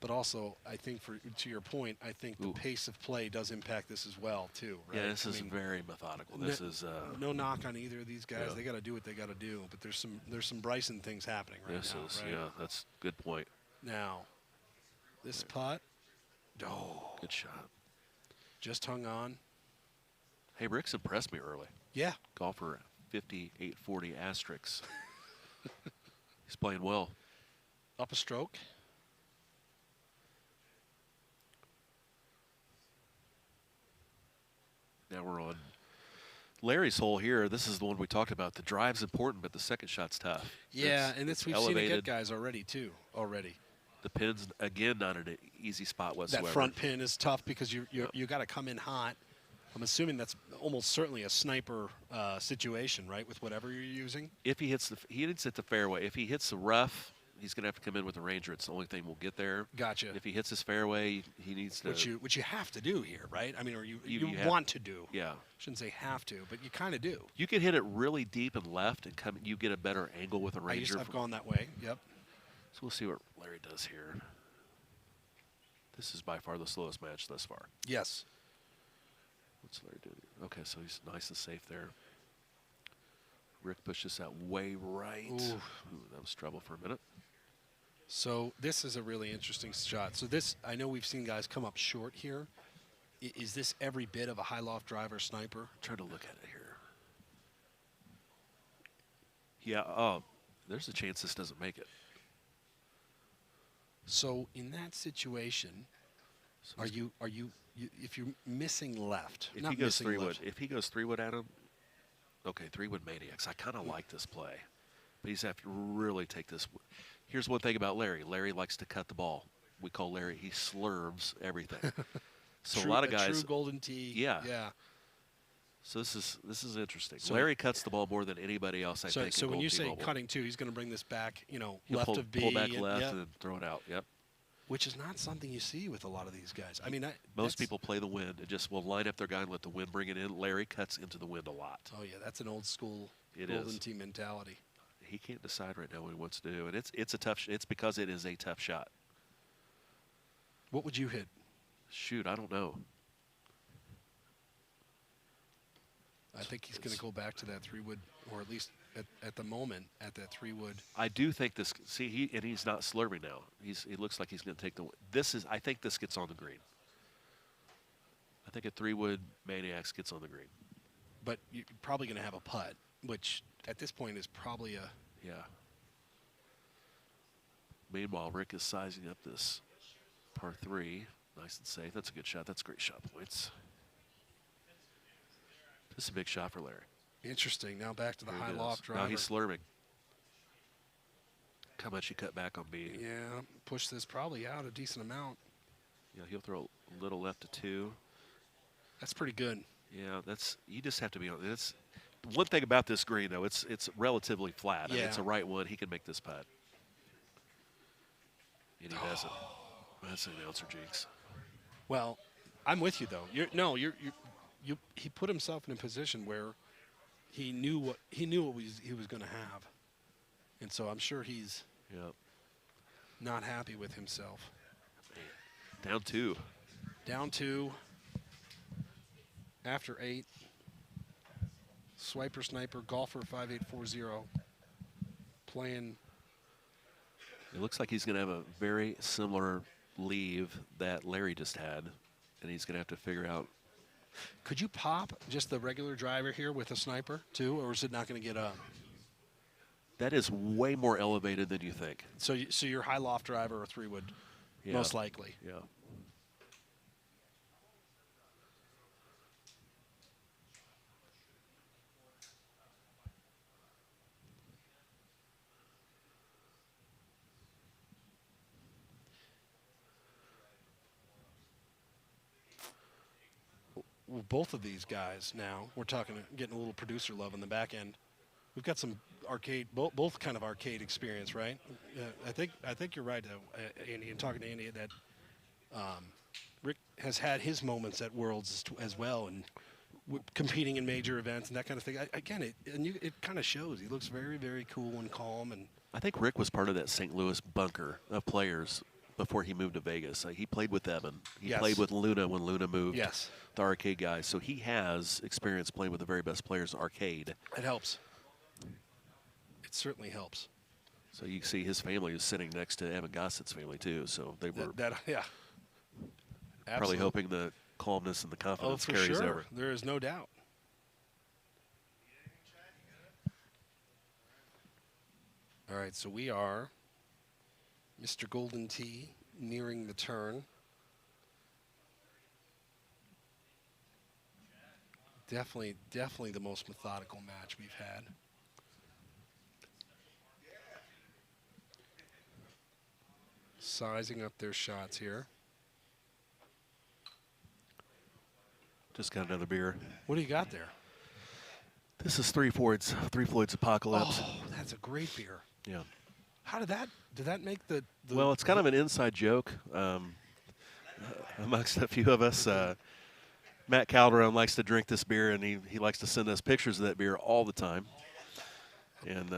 S2: But also, I think to your point, I think the
S1: Ooh.
S2: pace of play does impact this as well, too. Right?
S1: Yeah, this
S2: I
S1: is
S2: mean,
S1: very methodical. This is
S2: no knock on either of these guys.
S1: Yeah.
S2: They got to do what they got to do. But there's some Bryson things happening right
S1: this
S2: now.
S1: is
S2: right?
S1: yeah. That's a good point.
S2: Now, this putt,
S1: Good shot.
S2: just hung on.
S1: Hey, Rick's impressed me early.
S2: Yeah,
S1: Golfer 5840 asterisks. He's playing well.
S2: up a stroke.
S1: Now we're on Larry's hole here. This is the one we talked about. The drive's important, but the second shot's tough.
S2: Yeah,
S1: It's
S2: and we've seen it
S1: elevated.
S2: get guys already, too.
S1: The pin's, again, not an easy spot whatsoever.
S2: That front pin is tough because you got to come in hot. I'm assuming that's almost certainly a sniper situation, right, with whatever you're using?
S1: If he hits he hits the fairway. If he hits the rough, he's going to have to come in with a Ranger. It's the only thing we'll get there.
S2: Gotcha.
S1: If he hits his fairway, he needs to.
S2: Which you have to do here, right? I mean, or you
S1: have-
S2: want to do.
S1: Yeah.
S2: Shouldn't say have to, but you kind of do.
S1: You can hit it really deep and left, and come. You get a better angle with a Ranger.
S2: I've gone that way. Yep.
S1: So we'll see what Larry does here. This is by far the slowest match thus far.
S2: Yes.
S1: What's Larry doing? Okay, so he's nice and safe there. Rick pushed this out way right.
S2: Ooh.
S1: Ooh, that was trouble for a minute.
S2: So this is a really interesting shot. So this, I know we've seen guys come up short here. Is this every bit of a high loft driver sniper?
S1: Try to look at it here. Yeah, there's a chance this doesn't make it.
S2: So in that situation,
S1: So
S2: are you if you're missing left?
S1: if
S2: not
S1: he goes
S2: missing
S1: 3-wood,
S2: left.
S1: if he goes 3-wood at him, okay, 3-wood maniacs. I kind of like this play, but he's have to really take this. Here's one thing about Larry. Larry likes to cut the ball. We call Larry. He slurves everything. So
S2: True-
S1: a lot of
S2: a
S1: guys.
S2: true golden tee.
S1: Yeah.
S2: Yeah.
S1: So this is interesting.
S2: So-
S1: Larry cuts the ball more than anybody else. I
S2: So,
S1: think.
S2: so
S1: in
S2: when you
S1: Gold Tee
S2: say
S1: Mobile.
S2: cutting two, he's going to bring this back,
S1: He'll
S2: left
S1: pull,
S2: of B.
S1: pull back
S2: and-
S1: left
S2: yeah,
S1: and then throw it out. Yep.
S2: which is not something you see with a lot of these guys. I mean,
S1: Most
S2: that's-
S1: people play the wind. It just will line up their guy and let the wind bring it in. Larry cuts into the wind a lot.
S2: Oh yeah, that's an old school
S1: It
S2: golden
S1: is.
S2: tee mentality.
S1: He can't decide right now what he wants to do, and it's a tough. It's because it is a tough shot.
S2: What would you hit?
S1: Shoot, I don't know.
S2: I think he's going to go back to that 3-wood, or at least at the moment at that 3-wood.
S1: I do think this. See, he's not slurving now. He looks like he's going to take the. This is. I think this gets on the green. I think a 3-wood maniacs gets on the green.
S2: But you're probably going to have a putt, which at this point is probably a.
S1: Yeah. Meanwhile, Rick is sizing up this par 3. Nice and safe. That's a good shot. That's great shot points. This is a big shot for Larry.
S2: Interesting. Now back to the
S1: Here
S2: high
S1: it is.
S2: loft driver.
S1: Now he's slurving. How much you cut back on B?
S2: Yeah, push this probably out a decent amount.
S1: Yeah, he'll throw a little left to 2.
S2: That's pretty good.
S1: Yeah, that's you just have to be on. It's one thing about this green though. It's relatively flat. I mean,
S2: Yeah.
S1: it's a right one. He can make this putt, and he doesn't. That's an announcer jinx.
S2: Well, I'm with you though. He put himself in a position where he knew what he was going to have, and so I'm sure he's
S1: Yep.
S2: not happy with himself.
S1: Down 2.
S2: Down 2 after 8. Swiper Sniper Golfer 5840 playing.
S1: It looks like he's going to have a very similar leave that Larry just had, and he's going to have to figure out.
S2: Could you pop just the regular driver here with a sniper too, or is it not going to get up?
S1: That is way more elevated than you think.
S2: So your high loft driver or 3 would most likely.
S1: Yeah.
S2: Well, both of these guys now, we're talking getting a little producer love in the back end. We've got some arcade, both kind of arcade experience, right? I think you're right, Andy. And talking to Andy, that Rick has had his moments at Worlds as well, and competing in major events and that kind of thing. It kind of shows. He looks very, very cool and calm. And
S1: I think Rick was part of that St. Louis bunker of players before he moved to Vegas. He played with Evan. He
S2: Yes.
S1: played with Luna when Luna moved.
S2: Yes.
S1: The arcade guys. So he has experience playing with the very best players in arcade.
S2: It helps. It certainly helps.
S1: So you see his family is sitting next to Evan Gossett's family too. So they were
S2: Yeah.
S1: probably
S2: Absolutely.
S1: hoping the calmness and the confidence
S2: for
S1: carries
S2: sure.
S1: over.
S2: There is no doubt. All right, so we are Mr. Golden Tee nearing the turn. Definitely the most methodical match we've had. Sizing up their shots here.
S1: Just got another beer.
S2: What do you got there?
S1: This is Three Floyd's Apocalypse.
S2: Oh, that's a great beer.
S1: Yeah.
S2: How did that make the
S1: Well, it's kind of an inside joke amongst a few of us. Matt Calderon likes to drink this beer, and he likes to send us pictures of that beer all the time. And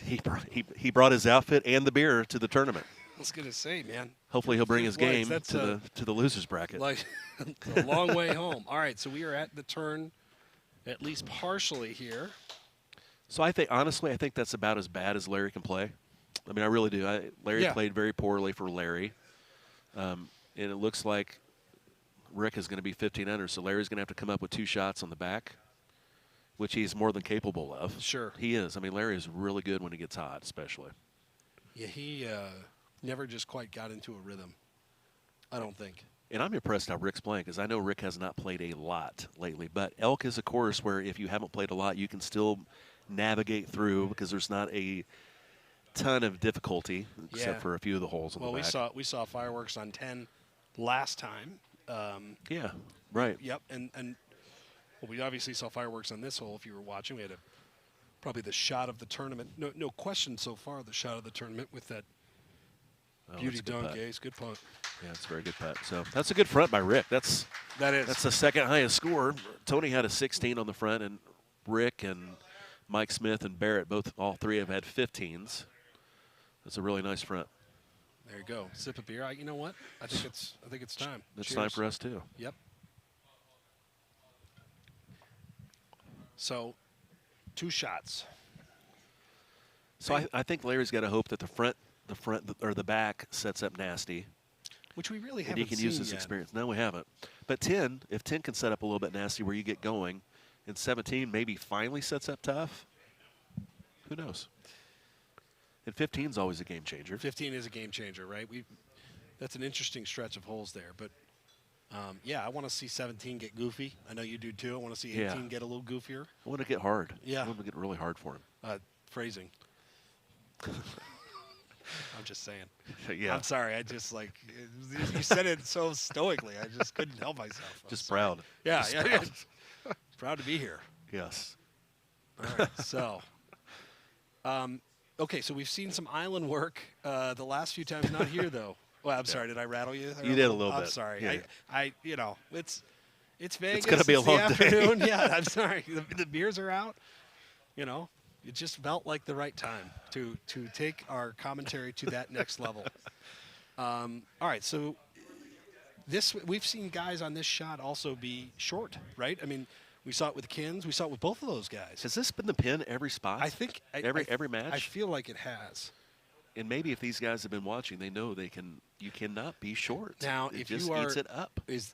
S1: he brought his outfit and the beer to the tournament.
S2: I was gonna say, man.
S1: Hopefully, he'll bring his game
S2: That's,
S1: to the losers bracket.
S2: Like a long way home. All right, so we are at the turn, at least partially here.
S1: So I think that's about as bad as Larry can play. I mean, I really do. Larry
S2: Yeah.
S1: played very poorly for Larry, and it looks like Rick is going to be 15 under. So Larry's going to have to come up with 2 shots on the back, which he's more than capable of.
S2: Sure.
S1: He is. I mean, Larry is really good when he gets hot, especially.
S2: Yeah, he never just quite got into a rhythm, I don't think.
S1: And I'm impressed how Rick's playing because I know Rick has not played a lot lately. But Elk is a course where if you haven't played a lot, you can still navigate through because there's not a ton of difficulty except
S2: Yeah.
S1: for a few of the holes on
S2: Well,
S1: the back.
S2: we saw fireworks on 10 last time.
S1: Yeah, right.
S2: Yep, and well, we obviously saw fireworks on this hole. If you were watching, we had probably the shot of the tournament. No question so far. The shot of the tournament with that beauty
S1: that's a good
S2: dunk
S1: putt.
S2: ace. Good putt.
S1: Yeah, it's a very good putt. So that's a good front by Rick. That's the second highest score. Tony had a 16 on the front, and Rick and Mike Smith and Barrett all 3 have had 15s. That's a really nice front.
S2: There you go. Sip a beer. You know what? I think it's time.
S1: It's
S2: Cheers.
S1: time for us too.
S2: Yep. So, 2 shots.
S1: So I think Larry's got to hope that the front or the back sets up nasty,
S2: Which we really
S1: and
S2: haven't
S1: he can
S2: seen
S1: use his
S2: yet.
S1: experience. No, we haven't. But if 10 can set up a little bit nasty where you get going, and 17 maybe finally sets up tough, who knows? And 15 is always a game changer.
S2: 15 is a game changer, right? That's an interesting stretch of holes there. But, yeah, I want to see 17 get goofy. I know you do too. I want to see 18
S1: Yeah.
S2: get a little goofier.
S1: I want to get hard.
S2: Yeah.
S1: I want to get really hard for him.
S2: Phrasing. I'm just saying.
S1: Yeah.
S2: I'm sorry. I just you said it so stoically. I just couldn't help myself. I'm
S1: Just
S2: sorry.
S1: proud.
S2: Yeah,
S1: Just
S2: yeah.
S1: proud.
S2: Proud to be here.
S1: Yes.
S2: All right. So, okay. So we've seen some island work the last few times. Not here though. Well, I'm sorry. Did I rattle you?
S1: You did a little
S2: I'm
S1: bit.
S2: sorry.
S1: Yeah.
S2: It's Vegas.
S1: gonna be a
S2: the
S1: long day.
S2: afternoon. Yeah, I'm sorry. The beers are out. You know, it just felt like the right time to take our commentary to that next level. All right, so we've seen guys on this shot also be short, right? I mean, we saw it with Kins. We saw it with both of those guys.
S1: Has this been the pin every spot?
S2: I think
S1: every match.
S2: I feel like it has.
S1: And maybe if these guys have been watching, they know you cannot be short.
S2: Now,
S1: it
S2: if
S1: just
S2: you are,
S1: eats it up.
S2: If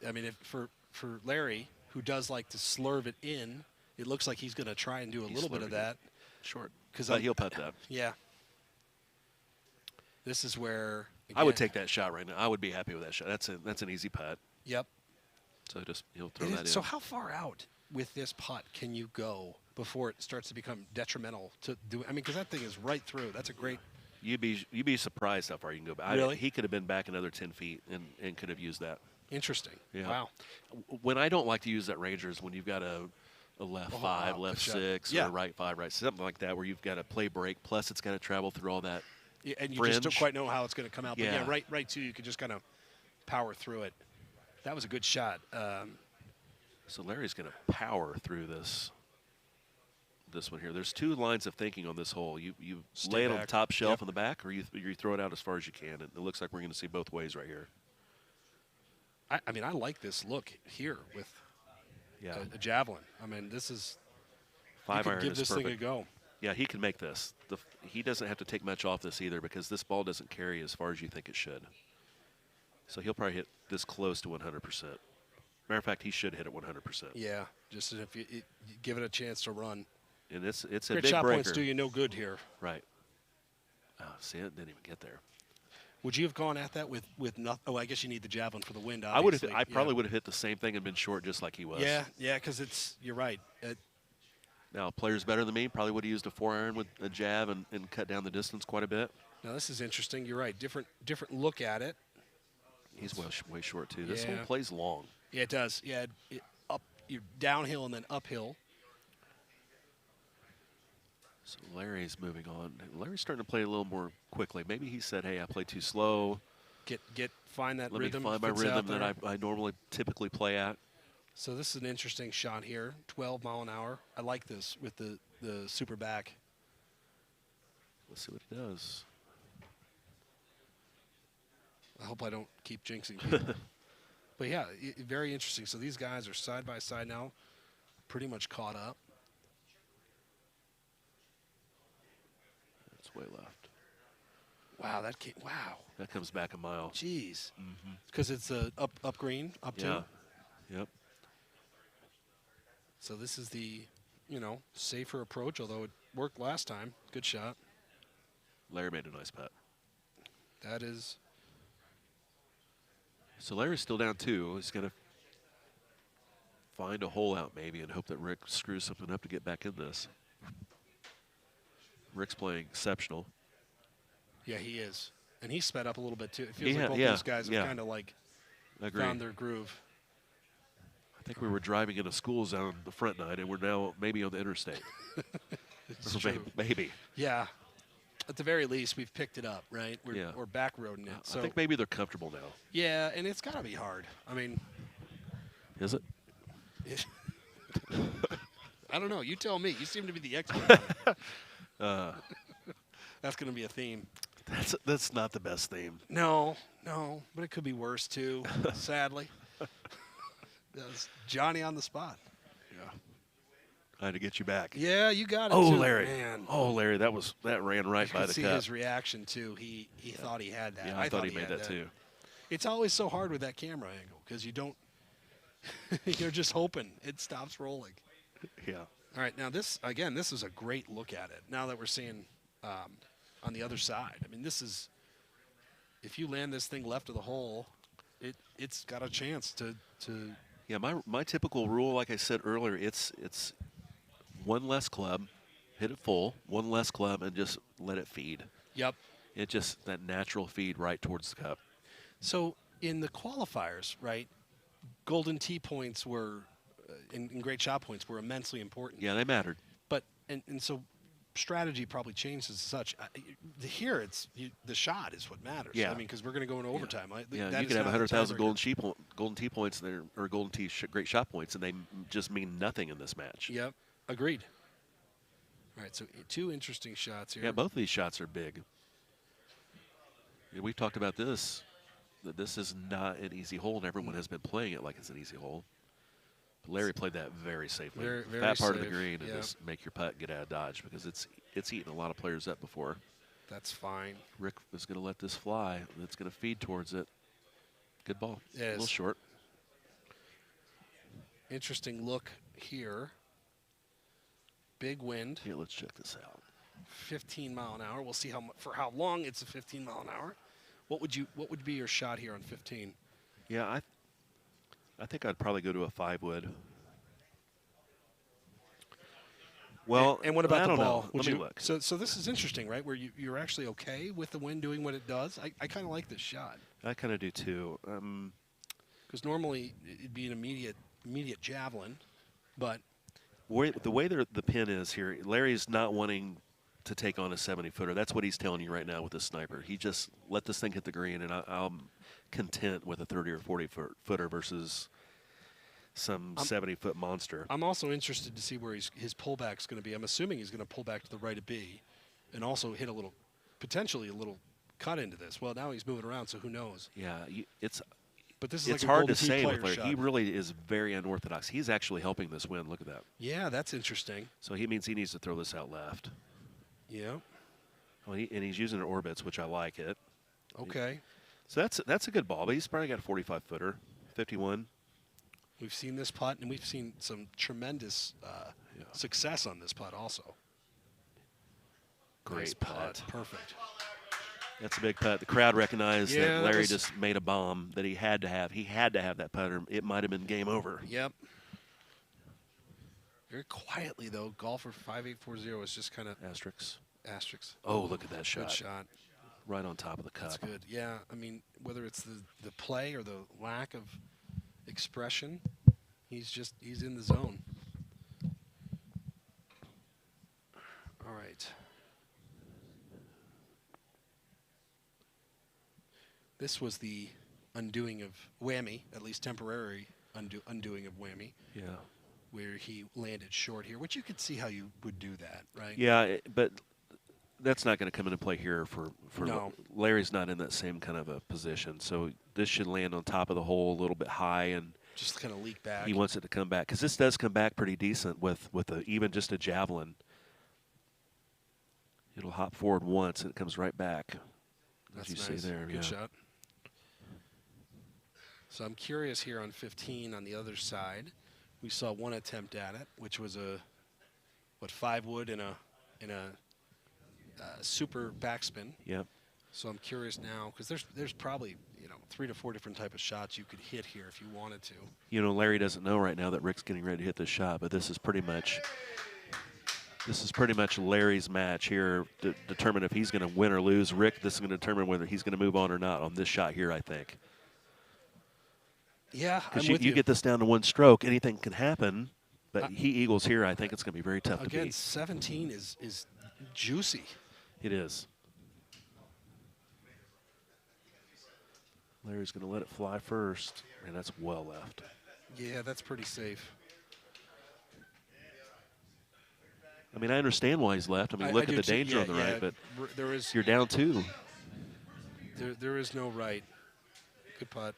S2: for Larry, who does like to slurve it in, it looks like he's going to try and do a little bit of that.
S1: Short.
S2: Because
S1: But he'll putt that.
S2: Yeah. This is where
S1: I would take that shot right now. I would be happy with that shot. That's an easy putt.
S2: Yep.
S1: So he'll throw that in.
S2: So how far out with this putt can you go before it starts to become detrimental to do? I mean, because that thing is right through. That's a great.
S1: You'd be surprised how far you can go back.
S2: Really?
S1: He could have been back another 10 feet and could have used that.
S2: Interesting.
S1: Yeah.
S2: Wow.
S1: When I don't like to use that Ranger is when you've got a left five,
S2: wow,
S1: left
S2: good shot.
S1: 6,
S2: Yeah.
S1: or a right 5, right, something like that, where you've got to play break. Plus, it's got to travel through all that.
S2: Yeah, and you
S1: fringe.
S2: just don't quite know how it's going to come out. But
S1: Yeah.
S2: yeah, right too. You can just kind of power through it. That was a good shot.
S1: So Larry's going to power through this one here. There's two lines of thinking on this hole. You
S2: Stay
S1: lay it on
S2: back.
S1: the top shelf
S2: Yep.
S1: in the back, or you throw it out as far as you can. And it looks like we're going to see both ways right here.
S2: I mean, I like this look here with
S1: Yeah.
S2: a javelin. I mean, this is. You
S1: 5
S2: could
S1: iron
S2: give
S1: is
S2: this
S1: perfect.
S2: thing a go.
S1: Yeah, he can make this. He doesn't have to take much off this either because this ball doesn't carry as far as you think it should. So he'll probably hit this close to 100%. Matter of fact, he should hit it 100%.
S2: Yeah, just if you give it a chance to run.
S1: And it's a
S2: Great
S1: big
S2: shot
S1: breaker.
S2: points do you no good here.
S1: Right. Oh, see, it didn't even get there.
S2: Would you have gone at that with nothing? Oh, I guess you need the javelin for the wind.
S1: I would have.
S2: Obviously.
S1: I probably would have hit the same thing and been short just like he was.
S2: Yeah, because you're right.
S1: Now, players better than me probably would have used a 4-iron with a jab and cut down the distance quite a bit.
S2: Now this is interesting. You're right. Different look at it.
S1: He's way short too. This
S2: Yeah.
S1: whole play's long.
S2: Yeah, it does. Yeah, you're downhill and then uphill.
S1: So Larry's moving on. Larry's starting to play a little more quickly. Maybe he said, "Hey, I play too slow.
S2: Find that
S1: Let
S2: rhythm.
S1: me find my
S2: if it's out
S1: rhythm that
S2: there."
S1: I normally typically play at."
S2: So this is an interesting shot here. 12 mile an hour. I like this with the super back.
S1: Let's see what he does.
S2: I hope I don't keep jinxing people. But yeah, very interesting. So these guys are side by side now, pretty much caught up.
S1: It's way left.
S2: Wow, wow.
S1: That comes back a mile.
S2: Jeez. Because it's up green, up
S1: Yeah.
S2: two.
S1: Yep.
S2: So this is the, safer approach, although it worked last time. Good shot.
S1: Larry made a nice putt.
S2: That is.
S1: So Larry's still down 2. He's going to find a hole out maybe and hope that Rick screws something up to get back in this. Rick's playing exceptional.
S2: Yeah, he is. And he sped up a little bit, too. It feels
S1: Yeah,
S2: like both
S1: yeah,
S2: these guys have
S1: yeah.
S2: kind of like
S1: I agree.
S2: found their groove.
S1: I think we were driving in a school zone the front night, and we're now maybe on the interstate.
S2: It's
S1: Or
S2: true.
S1: maybe.
S2: Yeah. At the very least, we've picked it up, right?
S1: Yeah.
S2: We're back roading it. So
S1: I think maybe they're comfortable now.
S2: yeah, and it's got to be hard. I mean,
S1: Is it?
S2: I don't know. You tell me. You seem to be the expert. On it. That's going to be a theme.
S1: That's not the best theme.
S2: No, but it could be worse too. Sadly, that's Johnny on the spot.
S1: Yeah. I had to get you back.
S2: Yeah, you got it.
S1: Oh,
S2: too.
S1: Larry.
S2: Man.
S1: Oh, Larry, that ran right
S2: You
S1: by
S2: could
S1: the
S2: see
S1: cup.
S2: his reaction too. He thought he had that.
S1: Yeah, I thought he made
S2: had
S1: that too.
S2: It's always so hard with that camera angle because you don't. You're just hoping it stops rolling.
S1: Yeah.
S2: All right, now this is a great look at it. Now that we're seeing on the other side, I mean, this is if you land this thing left of the hole, it's got a chance to.
S1: Yeah, my typical rule, like I said earlier, it's one less club, hit it full, one less club, and just let it feed.
S2: Yep.
S1: It just that natural feed right towards the cup.
S2: So in the qualifiers, right, golden tee points were, and great shot points were immensely important.
S1: Yeah, they mattered.
S2: But and so strategy probably changed as such. Here, the shot is what matters.
S1: Yeah.
S2: I mean, because we're going to go into overtime.
S1: Yeah,
S2: That
S1: you
S2: is
S1: could have
S2: not the
S1: 100,000
S2: tiebreaker.
S1: golden tee points there, or golden tee great shot points, and they just mean nothing in this match.
S2: Yep, agreed. All right, so 2 interesting shots here.
S1: Yeah, both of these shots are big. We've talked about this, that this is not an easy hole, and everyone has been playing it like it's an easy hole. But Larry played that very safely.
S2: Very, very
S1: that part of
S2: safe,
S1: the green and
S2: yeah.
S1: just make your putt, get out of dodge, because it's eaten a lot of players up before.
S2: That's fine.
S1: Rick is going to let this fly. It's going to feed towards it. Good ball.
S2: It
S1: A little
S2: is.
S1: short.
S2: Interesting look here. Big wind,
S1: Here, let's check this out.
S2: 15 mile an hour. We'll see for how long it's a 15 mile an hour. What would be your shot here on 15?
S1: Yeah, I think I'd probably go to a 5-wood. Well,
S2: and what about
S1: I
S2: the
S1: don't
S2: ball?
S1: know.
S2: Would
S1: Let me
S2: you,
S1: look.
S2: So this is interesting, right? Where you're actually okay with the wind doing what it does. I kind of like this shot
S1: I kind of do too.
S2: because normally it'd be an immediate javelin, but
S1: The way the pin is here, Larry's not wanting to take on a 70-footer. That's what he's telling you right now with the sniper. He just let this thing hit the green, and I'm content with a 30 or 40-footer versus some 70-foot monster.
S2: I'm also interested to see where his pullback's going to be. I'm assuming he's going to pull back to the right of B, and also hit potentially a little cut into this. Well, now he's moving around, so who knows?
S1: Yeah,
S2: But this is
S1: it's
S2: like a
S1: hard to
S2: Golden Tee
S1: say
S2: player
S1: with Larry.
S2: shot.
S1: He really is very unorthodox. He's actually helping this win. Look at that.
S2: Yeah, that's interesting.
S1: So he means he needs to throw this out left.
S2: Yeah.
S1: Well, and he's using orbits, which I like it.
S2: Okay.
S1: So that's a good ball, but he's probably got a 45-footer, 51.
S2: We've seen this putt, and we've seen some tremendous success on this putt also.
S1: Great
S2: Nice
S1: putt.
S2: Perfect.
S1: That's a big putt. The crowd recognized
S2: Yeah,
S1: that
S2: that
S1: Larry
S2: was-
S1: just made a bomb that he had to have. He had to have that putter. It might have been game over.
S2: Yep. Very quietly, though, golfer 5840 is just kind of
S1: Asterisks.
S2: asterisks.
S1: Oh, look at that shot.
S2: Good shot.
S1: Right on top of the cup.
S2: That's good. Yeah, I mean, whether it's the play or the lack of expression, he's in the zone. All right. This was the undoing of Whammy, at least temporary undoing of Whammy,
S1: Yeah.
S2: where he landed short here, which you could see how you would do that, right?
S1: Yeah, but that's not going to come into play here for
S2: No.
S1: Larry's not in that same kind of a position. So this should land on top of the hole a little bit high, and
S2: Just kind of leak back.
S1: he wants it to come back because this does come back pretty decent with even just a javelin. It'll hop forward once and it comes right back.
S2: That's
S1: As you
S2: nice.
S1: see there,
S2: Good
S1: yeah.
S2: shot. So I'm curious here on 15 on the other side. We saw one attempt at it, which was a 5-wood in a super backspin.
S1: Yep.
S2: So I'm curious now because there's probably 3 to 4 different type of shots you could hit here if you wanted to.
S1: You know, Larry doesn't know right now that Rick's getting ready to hit this shot, but this is pretty much Larry's match here to determine if he's going to win or lose. Rick, this is going to determine whether he's going to move on or not on this shot here, I think.
S2: Yeah, I'm
S1: Because
S2: with
S1: you
S2: you.
S1: get this down to one stroke, anything can happen. But he eagles here. I think it's going to be very tough to
S2: Again,
S1: beat.
S2: 17 is juicy.
S1: It is. Larry's going to let it fly first, and that's well left.
S2: Yeah, that's pretty safe.
S1: I mean, I understand why he's left. I mean,
S2: I
S1: look at
S2: do
S1: the
S2: too.
S1: danger
S2: Yeah,
S1: on the right, but
S2: there is
S1: you're down 2.
S2: there is no right. Good putt.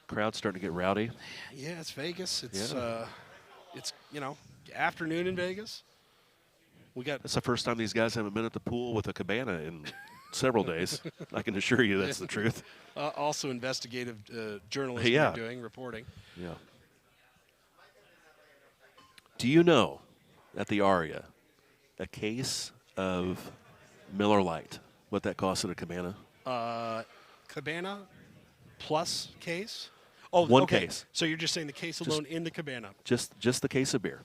S1: Crowd's starting to get rowdy.
S2: Yeah, it's Vegas. It's
S1: Yeah.
S2: it's afternoon in Vegas. We got
S1: That's the first time these guys haven't been at the pool with a cabana in several days. I can assure you that's the truth.
S2: Also investigative journalism
S1: Yeah.
S2: we're doing, reporting.
S1: Yeah. Do you know at the Aria a case of Miller Lite, what that costs at a cabana?
S2: Cabana plus case. Oh,
S1: One
S2: okay.
S1: case.
S2: So you're just saying the case alone in the cabana.
S1: Just the case of beer.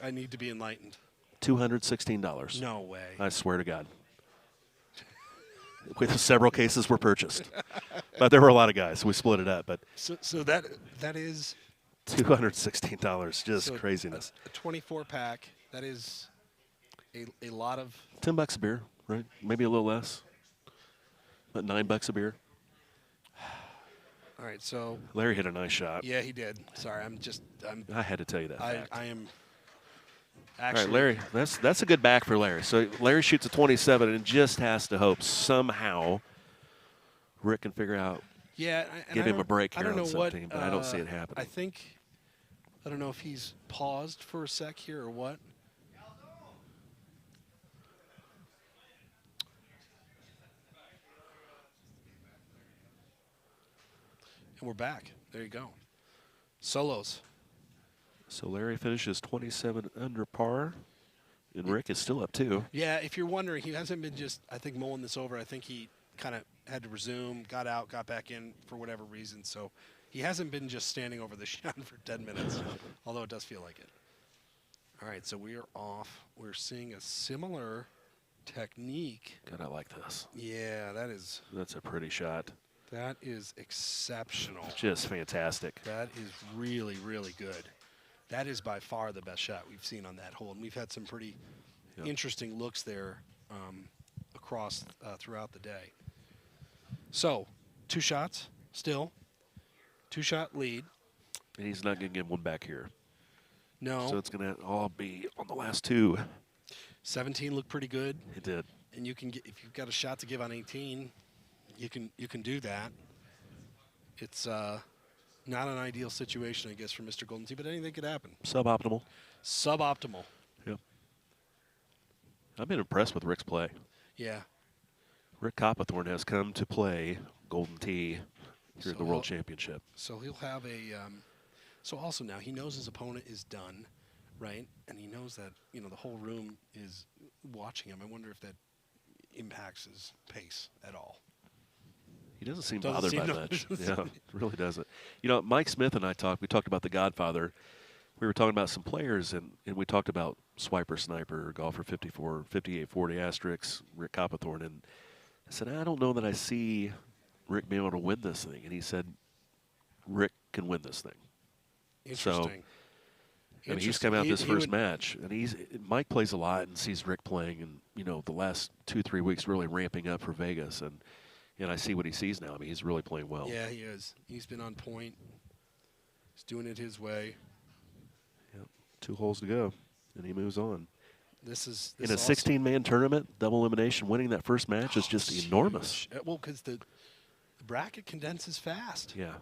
S2: I need to be enlightened.
S1: $216.
S2: No way.
S1: I swear to God. With several cases were purchased. But there were a lot of guys. We split it up, but
S2: So that is
S1: $216, just
S2: so
S1: craziness.
S2: A 24 pack. That is a lot of.
S1: $10 a beer, right? Maybe a little less. But $9 a beer.
S2: All right, so
S1: Larry hit a nice shot.
S2: yeah, he did. Sorry,
S1: I had to tell you that fact.
S2: I am
S1: All
S2: actually.
S1: right, Larry, that's a good back for Larry. So Larry shoots a 27 and just has to hope somehow Rick can figure out,
S2: Yeah,
S1: give him a break
S2: I
S1: here
S2: don't
S1: on
S2: know what.
S1: 17, but I don't see it happening.
S2: I don't know if he's paused for a sec here or what. And we're back. There you go. Solos.
S1: So Larry finishes 27 under par, and Rick is still up 2.
S2: Yeah, if you're wondering, he hasn't been just, I think, mulling this over. I think he kind of had to resume, got out, got back in for whatever reason. So he hasn't been just standing over the shot for 10 minutes, although it does feel like it. All right, so we are off. We're seeing a similar technique.
S1: God, I like this.
S2: Yeah,
S1: That's a pretty shot.
S2: that is exceptional.
S1: Just fantastic.
S2: That is really, really good. That is by far the best shot we've seen on that hole, and we've had some pretty interesting looks there across throughout the day. So, 2 shots still, 2-shot lead.
S1: And he's not going to get one back here.
S2: No,
S1: So it's going to all be on the last 2.
S2: 17 looked pretty good,
S1: It did.
S2: and you can get, if you've got a shot to give on 18, you can do that. It's not an ideal situation, I guess, for Mr. Golden Tee, but anything could happen.
S1: Suboptimal.
S2: Suboptimal.
S1: Yep. I've been impressed with Rick's play.
S2: Yeah.
S1: Rick Coppathorne has come to play Golden Tee here at the World
S2: he'll-
S1: Championship.
S2: So he'll have a. So also now he knows his opponent is done, right? And he knows that the whole room is watching him. I wonder if that impacts his pace at all.
S1: He doesn't seem
S2: Doesn't
S1: bothered
S2: seem
S1: by
S2: to-
S1: much. Yeah, really doesn't. Mike Smith and I talked. We talked about The Godfather. We were talking about some players, and we talked about Swiper Sniper, golfer 54, 58, 40 asterisks, Rick Coppathorne. And I said, I don't know that I see Rick being able to win this thing. And he said, Rick can win this thing.
S2: Interesting.
S1: I mean, he's come out this first match, and Mike plays a lot and sees Rick playing, and the last 2-3 weeks really ramping up for Vegas, and I see what he sees now. I mean, he's really playing well.
S2: Yeah, he is. He's been on point. He's doing it his way.
S1: Yep. 2 holes to go, and he moves on.
S2: This is
S1: In a 16-man tournament, double elimination, winning that first match is just enormous.
S2: Well, because the bracket condenses fast.
S1: Yeah.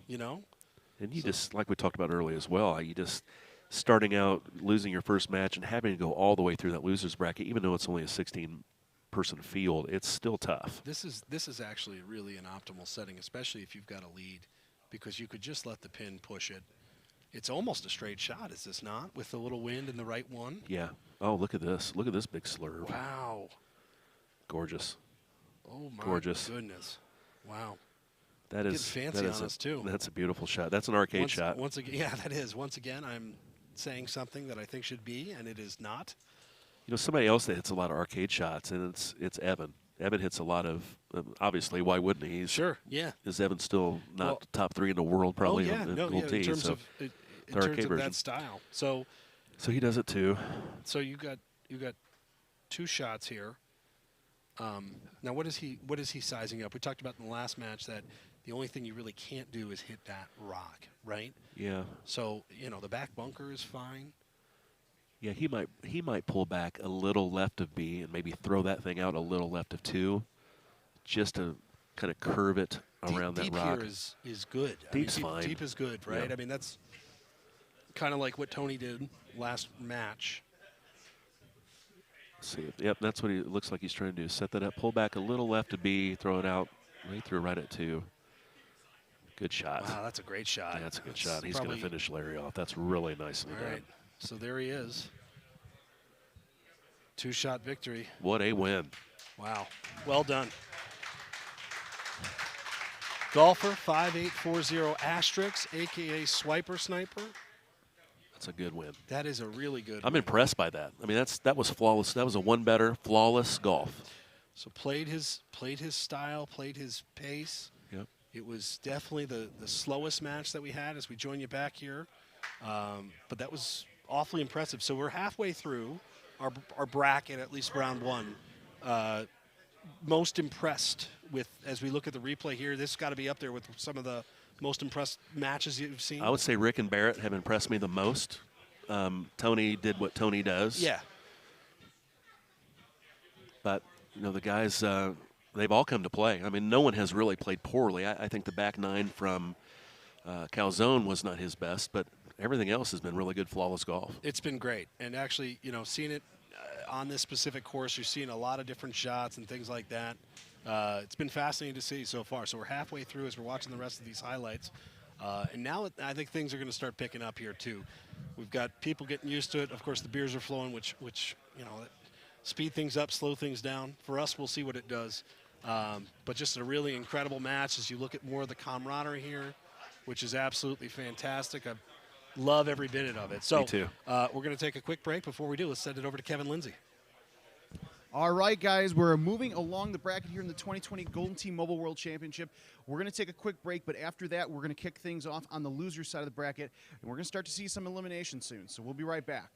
S1: And you just, like we talked about earlier as well, you just starting out, losing your first match, and having to go all the way through that loser's bracket, even though it's only a 16-person field, it's still tough.
S2: This is actually really an optimal setting, especially if you've got a lead, because you could just let the pin push it. It's almost a straight shot, is this not? With the little wind and the right one?
S1: Yeah. Oh, look at this. Look at this big slurve.
S2: Wow.
S1: Gorgeous.
S2: Oh, my
S1: Gorgeous.
S2: goodness. Wow.
S1: That is
S2: fancy on us, too.
S1: That's a beautiful shot. That's an arcade shot.
S2: Once again, yeah, that is. Once again, I'm saying something that I think should be, and it is not.
S1: Somebody else that hits a lot of arcade shots, and it's Evan. Evan hits a lot of, obviously, why wouldn't he?
S2: Sure, yeah.
S1: Is Evan still not
S2: Well,
S1: top 3 in the world, probably,
S2: yeah,
S1: on
S2: no,
S1: Gold
S2: in
S1: Tee?
S2: terms
S1: So
S2: of, in
S1: the
S2: terms
S1: arcade
S2: of
S1: version.
S2: that style. So
S1: he does it too.
S2: you got 2 shots here. Now, what is he sizing up? We talked about in the last match that the only thing you really can't do is hit that rock, right?
S1: Yeah.
S2: So the back bunker is fine.
S1: Yeah, he might pull back a little left of B and maybe throw that thing out a little left of 2, just to kind of curve it around that
S2: deep
S1: rock.
S2: Here is good.
S1: Deep's fine.
S2: Deep is good, right?
S1: Yeah.
S2: I mean, that's kind of like what Tony did last match.
S1: Let's see. Yep, that's what it looks like he's trying to do. Set that up, pull back a little left to B, throw it out. He threw right at 2. Good shot.
S2: Wow, that's a great shot.
S1: Yeah, that's a good shot. He's going to finish Larry off. That's really nicely
S2: All
S1: done.
S2: right, so there he is. 2-shot victory.
S1: What a win.
S2: Wow, well done. Golfer 5840 Asterix, a.k.a. Swiper Sniper.
S1: That's a good win.
S2: That is a really good
S1: I'm
S2: win.
S1: impressed by that. I mean, that was flawless. That was a one-better, flawless golf.
S2: So played his style, played his pace.
S1: Yep.
S2: It was definitely the slowest match that we had as we join you back here. But that was awfully impressive. So we're halfway through. our bracket, at least round one. Most impressed with, as we look at the replay here, this has got to be up there with some of the most impressed matches you've seen.
S1: I would say Rick and Barrett have impressed me the most. Tony did what Tony does.
S2: Yeah.
S1: But, the guys, they've all come to play. I mean, no one has really played poorly. I think the back nine from Calzone was not his best, but everything else has been really good, flawless golf.
S2: It's been great. And actually, seeing it on this specific course, you're seeing a lot of different shots and things like that. It's been fascinating to see so far. So we're halfway through as we're watching the rest of these highlights. And now I think things are going to start picking up here, too. We've got people getting used to it. Of course, the beers are flowing, which speed things up, slow things down. For us, we'll see what it does. But just a really incredible match as you look at more of the camaraderie here, which is absolutely fantastic. I love every bit of it. So
S1: Me too.
S2: We're going to take a quick break. Before we do, let's send it over to Kevin Lindsay.
S3: All right, guys, we're moving along the bracket here in the 2020 Golden Tee Mobile World Championship. We're going to take a quick break, but after that, we're going to kick things off on the loser side of the bracket, and we're going to start to see some elimination soon. So we'll be right back.